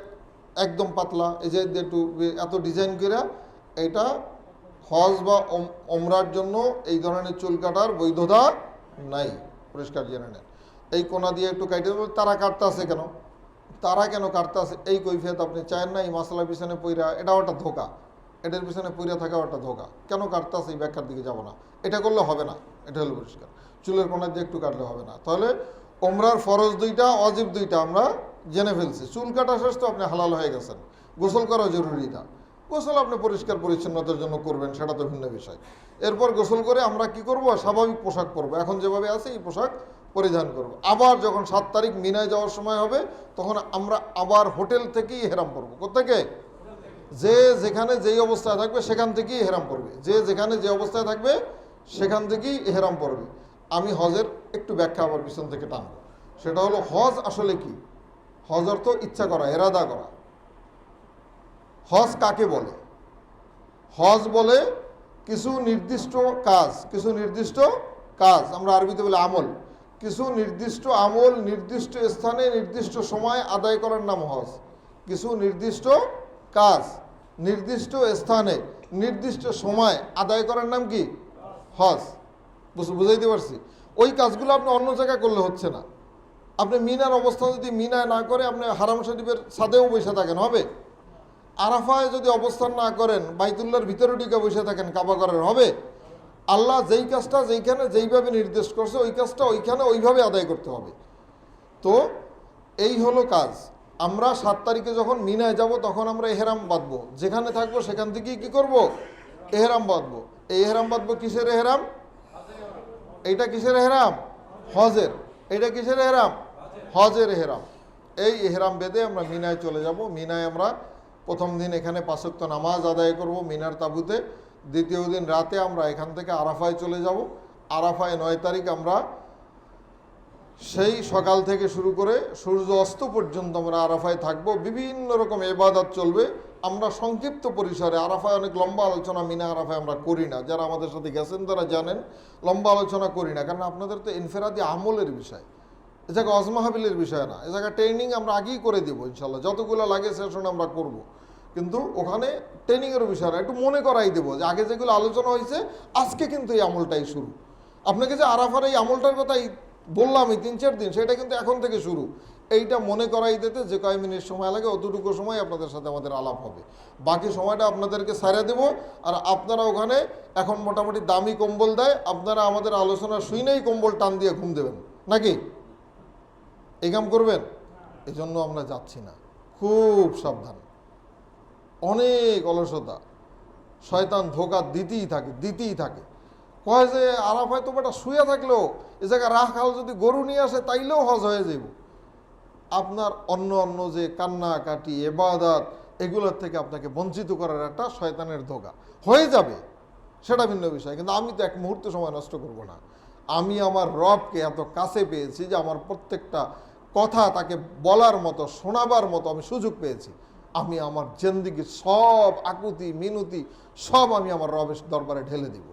একদম পাতলা, এই জায়গায় দিয়ে একটু এত ডিজাইন করে। এটা হজ বা ওমরার জন্য এই ধরনের চুল কাটার বৈধতা নাই, পরিষ্কার জেনে নেন। এই কোনা দিয়ে একটু কাটতে হবে। তারা কাটতে আছে কেন? তারা কেন কাটতে আছে এই কৈফিয়ত আপনি চান না। এই মশলার পিছনে পইরা, এটাও একটা ধোকা। এটার পিছনে পইরা থাকাও একটা ধোকা। কেন কাটতে আছে এই ব্যাখ্যার দিকে যাব না। এটা করলে হবে না, এটা হলো পরিষ্কার। চুলের কোনা দিয়ে একটু কাটলে হবে না। তাহলে ওমরার ফরজ দুইটা, অজিব দুইটা আমরা জেনে ফেলছি। চুল কাটা শেষ, তো আপনি হালাল হয়ে গেছেন। গোসল করা জরুরি না। গোসল আপনি পরিষ্কার পরিচ্ছন্নতার জন্য করবেন, সেটা তো ভিন্ন বিষয়। এরপর গোসল করে আমরা কি করব? স্বাভাবিক পোশাক পরবো। এখন যেভাবে আছে এই পোশাক পরিধান করব। আবার যখন 7 তারিখ মিনায় যাওয়ার সময় হবে, তখন আমরা আবার হোটেল থেকেই হেরাম পরবো। কোত্থেকে? যে যেখানে যেই অবস্থায় থাকবে সেখান থেকেই হেরাম পরবে। যে যেখানে যে অবস্থায় থাকবে সেখান থেকেই এহরাম পড়বে। আমি হজের একটু ব্যাখ্যা আবার পিছন থেকে টানবো। সেটা হলো হজ আসলে কি? হজ অর্থ ইচ্ছা করা, এরাদা করা। হজ কাকে বলে? হজ বলে কিছু নির্দিষ্ট কাজ, কিছু নির্দিষ্ট কাজ, আমরা আরবিতে বলি আমল। কিছু নির্দিষ্ট আমল নির্দিষ্ট স্থানে নির্দিষ্ট সময় আদায় করার নাম হজ। কিছু নির্দিষ্ট কাজ নির্দিষ্ট স্থানে নির্দিষ্ট সময় আদায় করার নাম কি? হজ। বুঝাইতে পারছি? ওই কাজগুলো আপনি অন্য জায়গায় করলে হচ্ছে না। আপনি মিনার অবস্থান যদি মিনায় না করে আপনি হারাম শরীফের ছাদেও বসে থাকেন, হবে? আরাফায় যদি অবস্থান না করেন, বাইতুল্লাহর ভিতরে ঢুকে বসে থাকেন, কাবা করার হবে? আল্লাহ যেই কাজটা যেইখানে যেইভাবে নির্দেশ করছে ওই কাজটা ওইখানে ওইভাবে আদায় করতে হবে। তো এই হলো কাজ। আমরা 7 তারিখে যখন মিনায় যাব তখন আমরা এহরাম বাঁধবো, যেখানে থাকবো সেখান থেকেই কি করব? এহরাম বাঁধবো। এই এহরাম বাঁধবো কিসের এহরাম? এইটা কিসের এহরাম? হজের। এইটা কিসের এহরাম? হজের এহরাম। এই এহরাম বেঁধে আমরা মিনায় চলে যাব। মিনায় আমরা প্রথম দিন এখানে 5 ওয়াক্ত নামাজ আদায় করব মিনার তাঁবুতে। দ্বিতীয় দিন রাতে আমরা এখান থেকে আরাফায় চলে যাব। আরাফায় 9 তারিখ আমরা সেই সকাল থেকে শুরু করে সূর্য অস্ত পর্যন্ত আমরা আরাফায় থাকব। বিভিন্ন রকম ইবাদত চলবে। আমরা সংক্ষিপ্ত পরিসরে, আরাফায় অনেক লম্বা আলোচনা মিনা আরাফায় আমরা করি না। যারা আমাদের সাথে গেছেন তারা জানেন লম্বা আলোচনা করি না, কারণ আপনাদের তো ইনফেরাদি আমলের বিষয়, এ জায়গায় অজমাহাবিলের বিষয় না। এ জায়গায় ট্রেনিং আমরা আগেই করে দেবো ইনশাল্লাহ, যতগুলো লাগে সেশন আমরা করব। কিন্তু ওখানে ট্রেনিংয়ের বিষয় না, একটু মনে করাই দেবো যে আগে যেগুলো আলোচনা হয়েছে আজকে কিন্তু এই আমলটাই শুরু। আপনাকে যে আরাফার এই আমলটার কথাই বললাম এই 3-4 দিন, সেটা কিন্তু এখন থেকে শুরু। এইটা মনে করাই দিতে যে কয় মিনিট সময় লাগে অতটুকু সময় আপনাদের সাথে আমাদের আলাপ হবে। বাকি সময়টা আপনাদেরকে সারিয়ে দেবো। আর আপনারা ওখানে এখন মোটামুটি দামি কম্বল দেয়, আপনারা আমাদের আলোচনা শুনেই কম্বল টান দিয়ে ঘুম দেবেন নাকি? এই কাম করবেন? এই জন্য আমরা যাচ্ছি না, খুব সাবধান। অনেক অলসতা, শয়তান ধোকা দিতেই থাকে। কয় যে আরাফায় তো বেটা শুয়ে থাকলেও এ জায়গায় রাখাল যদি গরু নিয়ে আসে তাইলেও হজ হয়ে যাইব। আপনার অন্য যে কান্নাকাটি ইবাদত এগুলোর থেকে আপনাকে বঞ্চিত করার একটা শয়তানের ধোকা হয়ে যাবে, সেটা ভিন্ন বিষয়। কিন্তু আমি তো এক মুহূর্ত সময় নষ্ট করব না। আমি আমার রবকে এত কাছে পেয়েছি যে আমার প্রত্যেকটা কথা তাকে বলার মতো, শোনাবার মতো আমি সুযোগ পেয়েছি। আমি আমার জিন্দেগির সব আকুতি মিনতি সব আমি আমার রবের দরবারে ঢেলে দিব।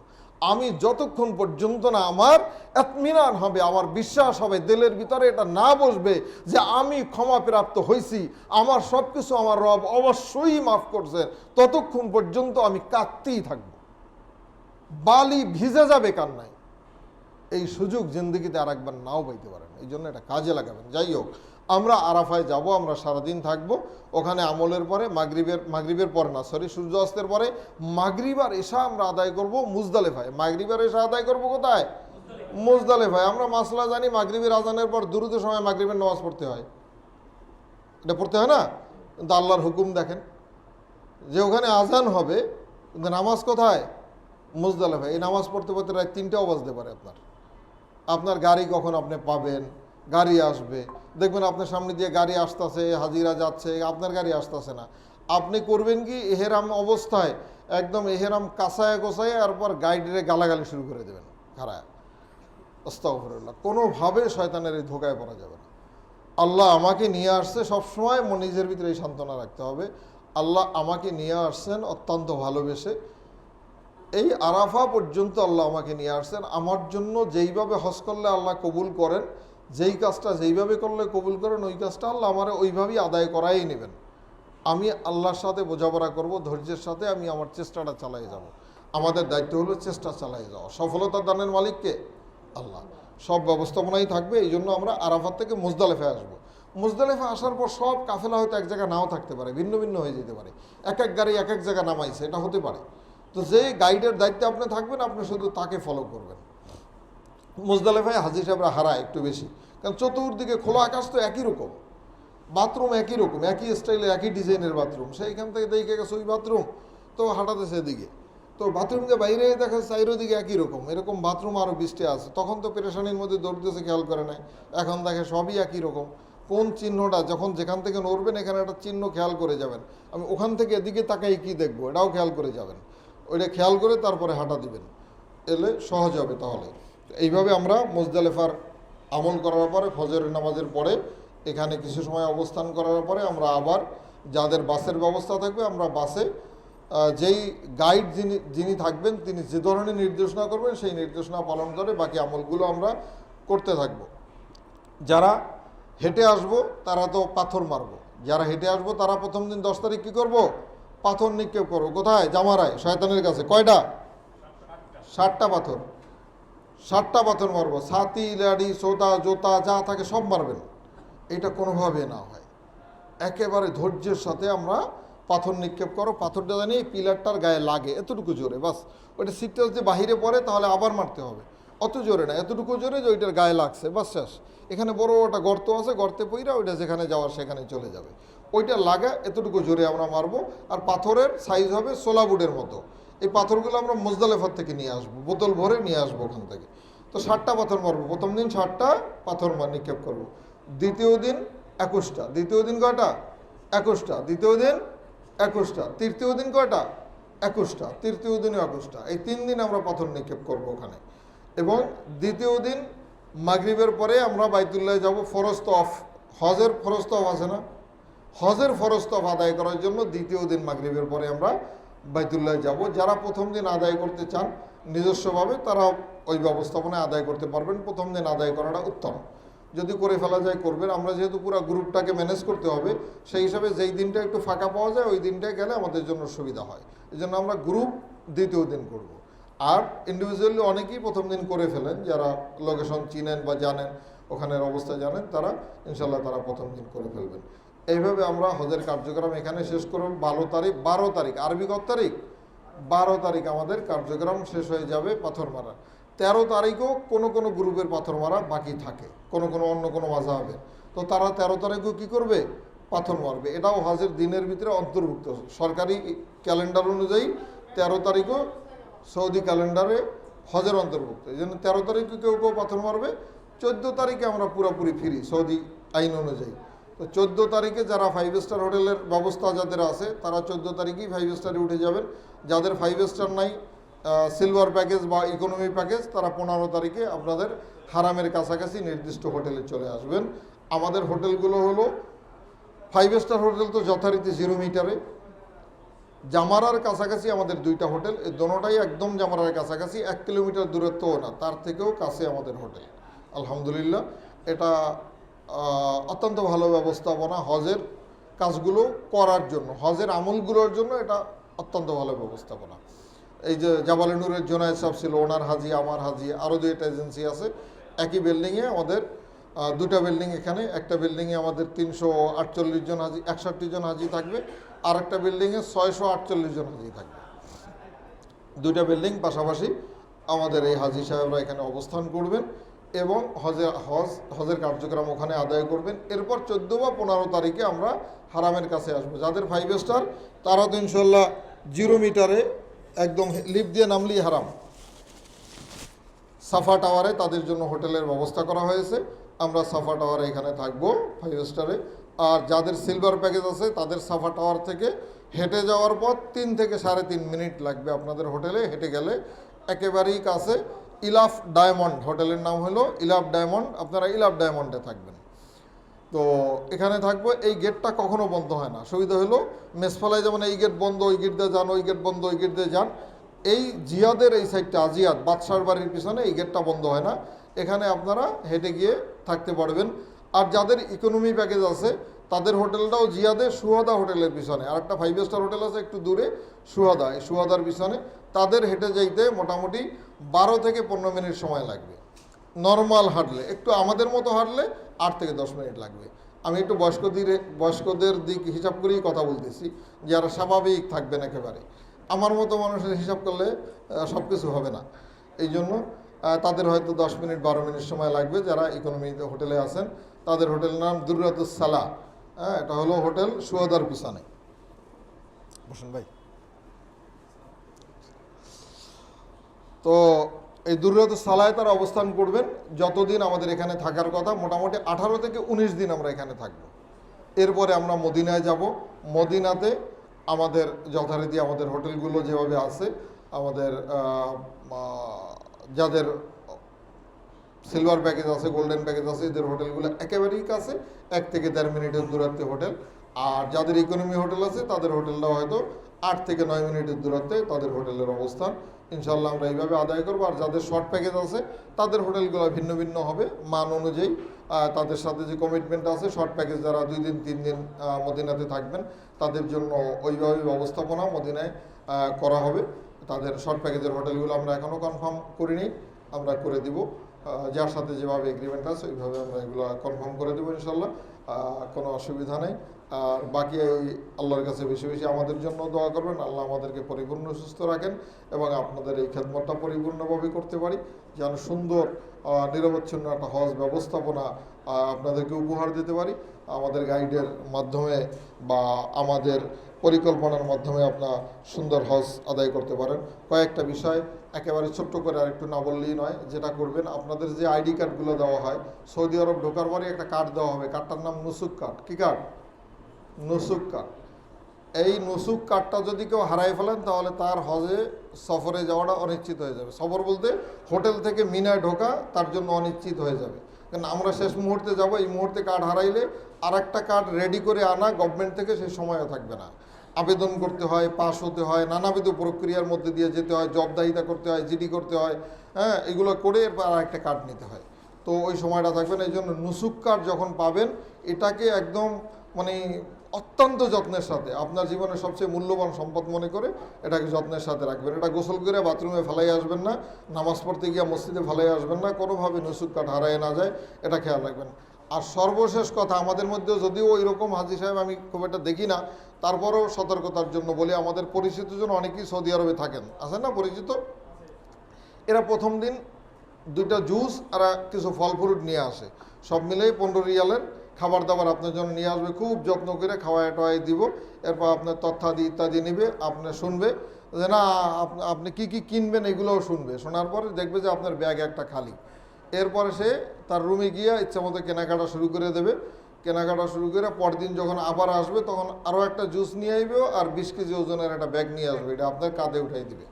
আমি যতক্ষণ পর্যন্ত না আমার ইতমিনান হবে, আমার বিশ্বাস হবে, দিলের ভিতরে এটা না বসবে যে আমি ক্ষমা প্রাপ্ত হয়েছি, আমার সব কিছু আমার রব অবশ্যই মাফ করছে, ততক্ষণ পর্যন্ত আমি কাঁদতেই থাকব। বালি ভিজে যাবে কান্নায়। এই সুযোগ জিন্দগিতে আর একবার নাও পাইতে পারেন, এই জন্য এটা কাজে লাগাবেন। যাই হোক, আমরা আরাফায় যাব, আমরা সারাদিন থাকবো ওখানে। আমলের পরে মাগরিবের পরে না, সূর্য অস্তের পরে মাগরিব আর এশা আমরা আদায় করব মুজদালেফায়। মাগরিব আর এশা আদায় করব কোথায়? মুজদালেফায়। আমরা মাসলা জানি মাগরিবের আজানের পর দ্রুত সময় মাগরিবের নামাজ পড়তে হয়, এটা পড়তে হয় না? কিন্তু আল্লাহর হুকুম দেখেন যে ওখানে আজান হবে কিন্তু নামাজ কোথায়? মুজদালেফায়। এই নামাজ পড়তে পড়তে রাত 3টাও বাজতে পারে। আপনার গাড়ি কখন আপনি পাবেন? গাড়ি আসবে, দেখবেন আপনার সামনে দিয়ে গাড়ি আসতেছে, হাজিরা যাচ্ছে, আপনার গাড়ি আসতেছে না। আপনি করবেন কি, এহেরাম অবস্থায় একদম এহেরাম কাঁচায় গোছায় তারপর গাইডে গালাগালি শুরু করে দেবেন খারায়। আস্তাগফিরুল্লাহ। কোনোভাবে শয়তানের এই ধোকায় পড়া যাবে না। আল্লাহ আমাকে নিয়ে আসছে, সবসময় নিজের ভিতরে এই সান্ত্বনা রাখতে হবে। আল্লাহ আমাকে নিয়ে আসছেন অত্যন্ত ভালোবেসে। এই আরাফা পর্যন্ত আল্লাহ আমাকে নিয়ে আসছেন আমার জন্য। যেইভাবে হজ করলে আল্লাহ কবুল করেন, যেই কাজটা যেইভাবে করলে কবুল করেন, ওই কাজটা আল্লাহ আমার ওইভাবেই আদায় করাই নেবেন। আমি আল্লাহর সাথে বোঝাপড়া করব, ধৈর্যের সাথে আমি আমার চেষ্টাটা চালিয়ে যাব। আমাদের দায়িত্ব হলো চেষ্টা চালিয়ে যাওয়া। সফলতা দানের মালিককে আল্লাহ, সব ব্যবস্থাপনাই থাকবে। এই জন্য আমরা আরাফাত থেকে মুজদালেফায় আসবো। মুজদালেফায় আসার পর সব কাফেলা হয়তো এক জায়গায় নাও থাকতে পারে, ভিন্ন ভিন্ন হয়ে যেতে পারে। এক এক গাড়ি এক এক জায়গায় নামাইছে, এটা হতে পারে। তো যে গাইডের দায়িত্বে আপনি থাকবেন, আপনি শুধু তাকে ফলো করবেন। মুজদালেফায় হাজী সাহেবরা হারায় একটু বেশি, কারণ চতুর্দিকে খোলা আকাশ, তো একই রকম বাথরুম, একই রকম একই স্টাইলের একই ডিজাইনের বাথরুম। সেইখান থেকে দেখে গেছে ওই বাথরুম, তো হাঁটাতেছে এদিকে, তো বাথরুমকে বাইরে দেখা চারিদিকে একই রকম। এরকম বাথরুম আরও 20টা আছে। তখন তো পেরেশানির মধ্যে দৌড়তেছে, খেয়াল করে নাই। এখন দেখে সবই একই রকম। কোন চিহ্নটা যখন যেখান থেকে নড়বেন এখানে একটা চিহ্ন খেয়াল করে যাবেন। আমি ওখান থেকে এদিকে তাকাই কি দেখবো, এটাও খেয়াল করে যাবেন। ওইটা খেয়াল করে তারপরে হাঁটা দিবেন। এলে সহজ হবে। তাহলে এইভাবে আমরা মুজদালিফার আমল করার পরে ফজরের নামাজের পরে এখানে কিছু সময় অবস্থান করার পরে আমরা আবার যাদের বাসের ব্যবস্থা থাকবে আমরা বাসে যেই গাইড যিনি থাকবেন তিনি যে ধরনের নির্দেশনা করবেন সেই নির্দেশনা পালন করে বাকি আমলগুলো আমরা করতে থাকব। যারা হেঁটে আসবো তারা তো পাথর মারবো, যারা হেঁটে আসবো তারা প্রথম দিন 10 তারিখ কী করবো? পাথর নিক্ষেপ করবো। কোথায়? জামারায়, শয়তানের কাছে। কয়টা? 60টা পাথর। 60টা পাথর মারবো। ছাতি, লাড়ি, সোতা, জোতা যা থাকে সব মারবেন। এটা কোনোভাবে না হয়, একেবারে ধৈর্যের সাথে আমরা পাথর নিক্ষেপ করো। পাথরটা জানি এই পিলারটার গায়ে লাগে এতটুকু জোরে, বাস। ওইটা সিটটা যদি বাহিরে পড়ে তাহলে আবার মারতে হবে। অত জোরে না, এতটুকু জোরে যে ওইটার গায়ে লাগছে, বাস শেষ। এখানে বড় একটা গর্ত আছে, গর্তে পইরা ওইটা যেখানে যাওয়ার সেখানে চলে যাবে। ওইটা লাগা এতটুকু জোরে আমরা মারবো। আর পাথরের সাইজ হবে সোলাবুডের মতো। এই পাথরগুলো আমরা মুজদালিফার থেকে নিয়ে আসবো, বোতল ভরে নিয়ে আসবো ওখান থেকে। তো 60টা পাথর মারবো। প্রথম দিন 60টা পাথর নিক্ষেপ করবো। দ্বিতীয় দিন 21টা। দ্বিতীয় দিন কয়টা? 21টা। দ্বিতীয় দিন 21টা। তৃতীয় দিন কয়টা? 21টা। তৃতীয় দিনও 21টা। এই 3 দিন আমরা পাথর নিক্ষেপ করবো ওখানে। এবং দ্বিতীয় দিন মাগরিবের পরে আমরা বাইতুল্লাহ যাব। ফরজ তওয়াফ, হজের ফরজ তওয়াফ আছে না? হজের ফরজ তওয়াফ আদায় করার জন্য দ্বিতীয় দিন মাগরিবের পরে আমরা বাইতুল্লাহ যাব। যারা প্রথম দিন আদায় করতে চান নিজস্বভাবে তারা ওই ব্যবস্থাপনায় আদায় করতে পারবেন। প্রথম দিন আদায় করাটা উত্তম, যদি করে ফেলা যায় করবেন। আমরা যেহেতু পুরো গ্রুপটাকে ম্যানেজ করতে হবে, সেই হিসাবে যেই দিনটা একটু ফাঁকা পাওয়া যায় ওই দিনটায় গেলে আমাদের জন্য সুবিধা হয়। এই জন্য আমরা গ্রুপ দ্বিতীয় দিন করব। আর ইন্ডিভিজুয়ালি অনেকেই প্রথম দিন করে ফেলেন, যারা লোকেশন চিনেন বা জানেন, ওখানের অবস্থা জানেন, তারা ইনশাল্লাহ তারা প্রথম দিন করে ফেলবেন। এইভাবে আমরা হজের কার্যক্রম এখানে শেষ করব। 12 তারিখ আরবি কত তারিখ? 12 তারিখ আমাদের কার্যক্রম শেষ হয়ে যাবে পাথর মারা। 13 তারিখও কোনো কোনো গ্রুপের পাথর মারা বাকি থাকে, অন্য কোনো মাযহাবে। তো তারা 13 তারিখও কী করবে? পাথর মারবে। এটাও হজের দিনের ভিতরে অন্তর্ভুক্ত। সরকারি ক্যালেন্ডার অনুযায়ী 13 তারিখও সৌদি ক্যালেন্ডারে হজের অন্তর্ভুক্ত। এই জন্য 13 তারিখে কেউ পাথর মারবে। 14 তারিখে আমরা পুরোপুরি ফ্রি সৌদি আইন অনুযায়ী। তো 14 তারিখে যারা 5 স্টার হোটেলের ব্যবস্থা যাদের আছে তারা 14 তারিখেই 5 স্টারে উঠে যাবেন। যাদের 5 স্টার নাই, সিলভার প্যাকেজ বা ইকোনমি প্যাকেজ, তারা 15 তারিখে আপনাদের হারামের কাছাকাছি নির্দিষ্ট হোটেলে চলে আসবেন। আমাদের হোটেলগুলো হলো 5 স্টার হোটেল তো যথারীতি 0 মিটারে। জামারার কাছাকাছি আমাদের 2টা হোটেল, এই দোনোটাই একদম জামারার কাছাকাছি, 1 কিলোমিটার দূরত্বও না, তার থেকেও কাছে আমাদের হোটেল। আলহামদুলিল্লাহ, এটা অত্যন্ত ভালো ব্যবস্থাপনা হজের কাজগুলো করার জন্য, হজের আমলগুলোর জন্য এটা অত্যন্ত ভালো ব্যবস্থাপনা। এই যে জাবালে নূরের জোনায়েদ সাহেব ছিল, ওনার হাজি, আমার হাজি, আরও 2টা এজেন্সি আছে একই বিল্ডিংয়ে। আমাদের 2টা বিল্ডিং এখানে, একটা বিল্ডিংয়ে আমাদের 348 জন হাজি, 61 জন হাজি থাকবে, আর একটা বিল্ডিংয়ে 648 জন হাজি থাকবে। 2টা বিল্ডিং পাশাপাশি আমাদের এই হাজি সাহেবরা এখানে অবস্থান করবেন এবং হজের কার্যক্রম ওখানে আদায় করবেন। এরপর 14 বা 15 তারিখে আমরা হারামের কাছে আসবো। যাদের 5 স্টার তারা তো ইনশাল্লাহ 0 মিটারে একদম লিফট দিয়ে নামলেই হারাম। সাফা টাওয়ারে তাদের জন্য হোটেলের ব্যবস্থা করা হয়েছে। আমরা সাফা টাওয়ারে এখানে থাকবো 5 স্টারে। আর যাদের সিলভার প্যাকেজ আছে তাদের সাফা টাওয়ার থেকে হেঁটে যাওয়ার পর 3 থেকে 3.5 মিনিট লাগবে আপনাদের হোটেলে। হেঁটে গেলে একেবারেই কাছে ইলাফ ডায়মন্ড, হোটেলের নাম হলো ইলাফ ডায়মন্ড। আপনারা ইলাফ ডায়মন্ডে থাকবেন। তো এখানে থাকবো। এই গেটটা কখনো বন্ধ হয় না। সুবিধা হলো মেসফালায় যেমন এই গেট বন্ধ, ওই গেট দিয়ে যান, ওই গেট বন্ধ, ওই গেট দিয়ে যান। এই জিয়াদের এই সাইডটা, আজিয়াদ বাদশার বাড়ির পিছনে, এই গেটটা বন্ধ হয় না। এখানে আপনারা হেঁটে গিয়ে থাকতে পারবেন। আর যাদের ইকোনমি প্যাকেজ আছে তাদের হোটেলটাও জিয়াদে সুহাদা হোটেলের পিছনে। আর একটা 5 স্টার হোটেল আছে একটু দূরে, সুহাদা, এই সুহাদার পিছনে। তাদের হেঁটে যাইতে মোটামুটি 12 থেকে 15 মিনিট সময় লাগবে। নর্মাল হাঁটলে, একটু আমাদের মতো হাঁটলে 8 থেকে 10 মিনিট লাগবে। আমি একটু বয়স্কদের দিক হিসাব করেই কথা বলতেছি, যারা স্বাভাবিক থাকবেন একেবারে। আমার মতো মানুষের হিসাব করলে সব কিছু হবে না। এই জন্য তাদের হয়তো 10 মিনিট 12 মিনিট সময় লাগবে। যারা ইকোনমি হোটেলে আছেন তাদের হোটেলের নাম দুররাতুস সালাহ। এটা হলো হোটেল সুহাদার পিছনে। বসুন ভাই। তো এই দুররাতুস সালাহে তারা অবস্থান করবেন যতদিন আমাদের এখানে থাকার কথা, মোটামুটি 18 থেকে 19 দিন আমরা এখানে থাকব। এরপরে আমরা মদিনায় যাব। মদিনাতে আমাদের যথারীতি আমাদের হোটেলগুলো যেভাবে আছে, আমাদের যাদের সিলভার প্যাকেজ আছে, গোল্ডেন প্যাকেজ আছে, এদের হোটেলগুলো একেবারেই কাছে, 1 থেকে 1.5 মিনিটের দূরত্বে হোটেল। আর যাদের ইকোনমি হোটেল আছে তাদের হোটেলটা হয়তো 8 থেকে 9 মিনিটের দূরত্বে তাদের হোটেলের অবস্থান। ইনশাল্লাহ আমরা এইভাবে আদায় করবো। আর যাদের শর্ট প্যাকেজ আছে তাদের হোটেলগুলো ভিন্ন ভিন্ন হবে মান অনুযায়ী। তাদের সাথে যে কমিটমেন্ট আছে, শর্ট প্যাকেজ যারা 2 দিন 3 দিন মদিনাতে থাকবেন তাদের জন্য ওইভাবে ব্যবস্থাপনা মদিনায় করা হবে। তাদের শর্ট প্যাকেজের হোটেলগুলো আমরা এখনও কনফার্ম করিনি, আমরা করে দিব। যার সাথে যেভাবে এগ্রিমেন্ট আছে ওইভাবে আমরা এগুলো কনফার্ম করে দেবো ইনশাল্লাহ, কোনো অসুবিধা নেই। আর বাকি আল্লাহর কাছে বেশি বেশি আমাদের জন্য দোয়া করবেন, আল্লাহ আমাদেরকে পরিপূর্ণ সুস্থ রাখেন এবং আপনাদের এই খেদমতটা পরিপূর্ণভাবে করতে পারি, যেন সুন্দর নিরবচ্ছিন্ন একটা হজ ব্যবস্থাপনা আপনাদেরকে উপহার দিতে পারি। আমাদের গাইডের মাধ্যমে বা আমাদের পরিকল্পনার মাধ্যমে আপনার সুন্দর হজ আদায় করতে পারেন। কয়েকটা বিষয় একেবারে ছোট্ট করে আর একটু না বললেই নয়, যেটা করবেন আপনাদের যে আইডি কার্ডগুলো দেওয়া হয়, সৌদি আরব ঢোকার পরে একটা কার্ড দেওয়া হবে, কার্ডটার নাম নুসুক কার্ড। কী কার্ড? Nusuk card. এই নুসুক কার্ডটা যদি কেউ হারাই ফেলেন তাহলে তার হজে সফরে যাওয়াটা অনিশ্চিত হয়ে যাবে। সফর বলতে হোটেল থেকে মিনায় ঢোকা তার জন্য অনিশ্চিত হয়ে যাবে, কারণ আমরা শেষ মুহূর্তে যাব, এই মুহূর্তে কার্ড হারাইলে আর একটা কার্ড রেডি করে আনা গভর্নমেন্ট থেকে সেই সময়ও থাকবে না। আবেদন করতে হয়, পাস হতে হয়, নানাবিধ প্রক্রিয়ার মধ্যে দিয়ে যেতে হয়, জবাবদিহিতা করতে হয়, জিডি করতে হয়, হ্যাঁ, এগুলো করে এরপর আর একটা কার্ড নিতে হয়। তো ওই সময়টা থাকবে না। এই জন্য নুসুক কার্ড যখন পাবেন এটাকে একদম মানে অত্যন্ত যত্নের সাথে, আপনার জীবনের সবচেয়ে মূল্যবান সম্পদ মনে করে এটাকে যত্নের সাথে রাখবেন। এটা গোসল করে বাথরুমে ফেলাই আসবেন না, নামাজ পড়তে গিয়ে মসজিদে ফেলাই আসবেন না, কোনোভাবে নুসুক কার্ড হারায় না যায়, এটা খেয়াল রাখবেন। আর সর্বশেষ কথা, আমাদের মধ্যেও যদিও ওই রকম হাজি সাহেব আমি খুব একটা দেখি না, তারপরেও সতর্কতার জন্য বলি, আমাদের পরিচিত জন অনেকেই সৌদি আরবে থাকেন, আছেন না পরিচিত, এরা প্রথম দিন 2টা জুস আর কিছু ফল ফ্রুট নিয়ে আসে, সব মিলেই 15 রিয়ালের খাবার দাবার আপনার জন্য নিয়ে আসবে, খুব যত্ন করে খাওয়াই টাওয়াই দিব। এরপর আপনার তথ্যাদি ইত্যাদি নেবে, আপনার শুনবে যে না আপনি কি কি কিনবেন এগুলোও শুনবে, শোনার পরে দেখবে যে আপনার ব্যাগ একটা খালি। এরপরে সে তার রুমে গিয়ে ইচ্ছা মতো কেনাকাটা শুরু করে দেবে। কেনাকাটা শুরু করে পরদিন যখন আবার আসবে তখন আরও একটা জুস নিয়ে আসবে আর 20 কেজি ওজনের একটা ব্যাগ নিয়ে আসবে, এটা আপনার কাঁধে উঠাই দিবে।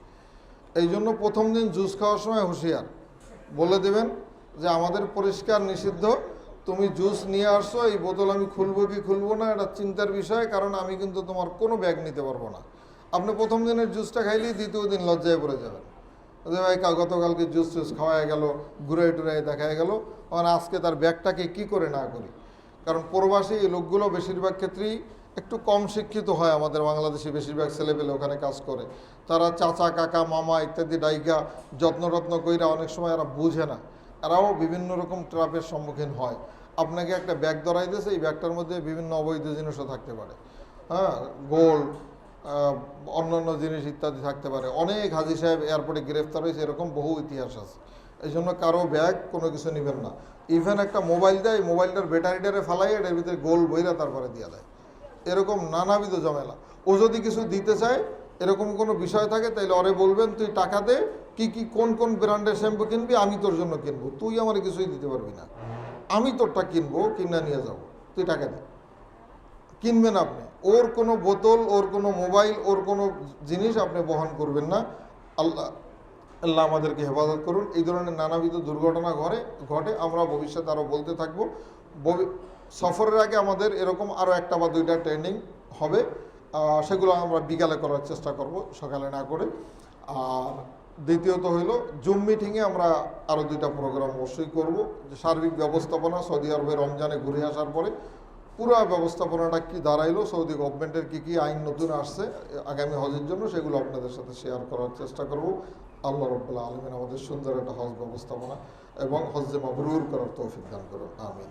এই জন্য প্রথম দিন জুস খাওয়ার সময় হুঁশিয়ার, বলে দেবেন যে আমাদের পরিষ্কার নিষিদ্ধ, তুমি জুস নিয়ে আসছো, এই বোতল আমি খুলবো কি খুলবো না এটা চিন্তার বিষয়, কারণ আমি কিন্তু তোমার কোনো ব্যাগ নিতে পারবো না। আপনি প্রথম দিনের জুসটা খাইলেই দ্বিতীয় দিন লজ্জায় পড়ে যাবেন যে ভাই গতকালকে জুস টুস খাওয়া গেল, ঘুরে টুরাই দেখা গেল, কারণ আজকে তার ব্যাগটাকে কি করে না করি। কারণ প্রবাসী এই লোকগুলো বেশিরভাগ ক্ষেত্রেই একটু কম শিক্ষিত হয়, আমাদের বাংলাদেশি বেশিরভাগ ছেলেপেলে ওখানে কাজ করে, তারা চাচা কাকা মামা ইত্যাদি ডাইগা যত্ন কইরা অনেক সময় এরা বুঝে না, এরাও বিভিন্ন রকম ট্রাপের সম্মুখীন হয়। আপনাকে একটা ব্যাগ ধরাই দিয়েছে, এই ব্যাগটার মধ্যে বিভিন্ন অবৈধ জিনিসও থাকতে পারে, হ্যাঁ, গোল্ড, অন্যান্য জিনিস ইত্যাদি থাকতে পারে। অনেক হাজি সাহেব এয়ারপোর্টে গ্রেফতার হয়েছে, এরকম বহু ইতিহাস আছে। এই জন্য কারো ব্যাগ কোনো কিছু নেবেন না। ইভেন একটা মোবাইল দেয়, মোবাইলটার ব্যাটারিটারে ফালাই এটার ভিতরে গোল বইরা তারপরে দিয়ে দেয়, এরকম নানাবিধ ঝামেলা। ও যদি কিছু দিতে চায় এরকম কোনো বিষয় থাকে তাইলে ওরে বলবেন তুই টাকা দে, কি কি কোন কোন ব্র্যান্ডের শ্যাম্পু কিনবি আমি তোর জন্য কিনবো, তুই আমার কিছুই দিতে পারবি না, আমি তোরটা কিনবো, কিনা নিয়ে যাবো, তুই টাকা দে। কিনবেন আপনি, ওর কোনো বোতল, ওর কোনো মোবাইল, ওর কোনো জিনিস আপনি বহন করবেন না। আল্লাহ আল্লাহ আমাদেরকে হেফাজত করুন। এই ধরনের নানাবিধ দুর্ঘটনা ঘটে, আমরা ভবিষ্যতে আরও বলতে থাকবো। সফরের আগে আমাদের এরকম আরও 1টা বা 2টা ট্রেনিং হবে, সেগুলো আমরা বিকালে করার চেষ্টা করব, সকালে না করে। আর দ্বিতীয়ত হইল জুম মিটিংয়ে আমরা আরও 2টা প্রোগ্রাম অবশ্যই করব, যে সার্বিক ব্যবস্থাপনা, সৌদি আরবে রমজানে ঘুরে আসার পরে পুরো ব্যবস্থাপনাটা কি দাঁড়াইলো, সৌদি গভর্নমেন্টের কী কী আইন নতুন আসছে আগামী হজের জন্য, সেগুলো আপনাদের সাথে শেয়ার করার চেষ্টা করব। আল্লাহ রাব্বুল আলামিন আমাদের সুন্দর একটা হজ ব্যবস্থাপনা এবং হজ্জে মাবরুর করার তৌফিক দান করুন, আমিন।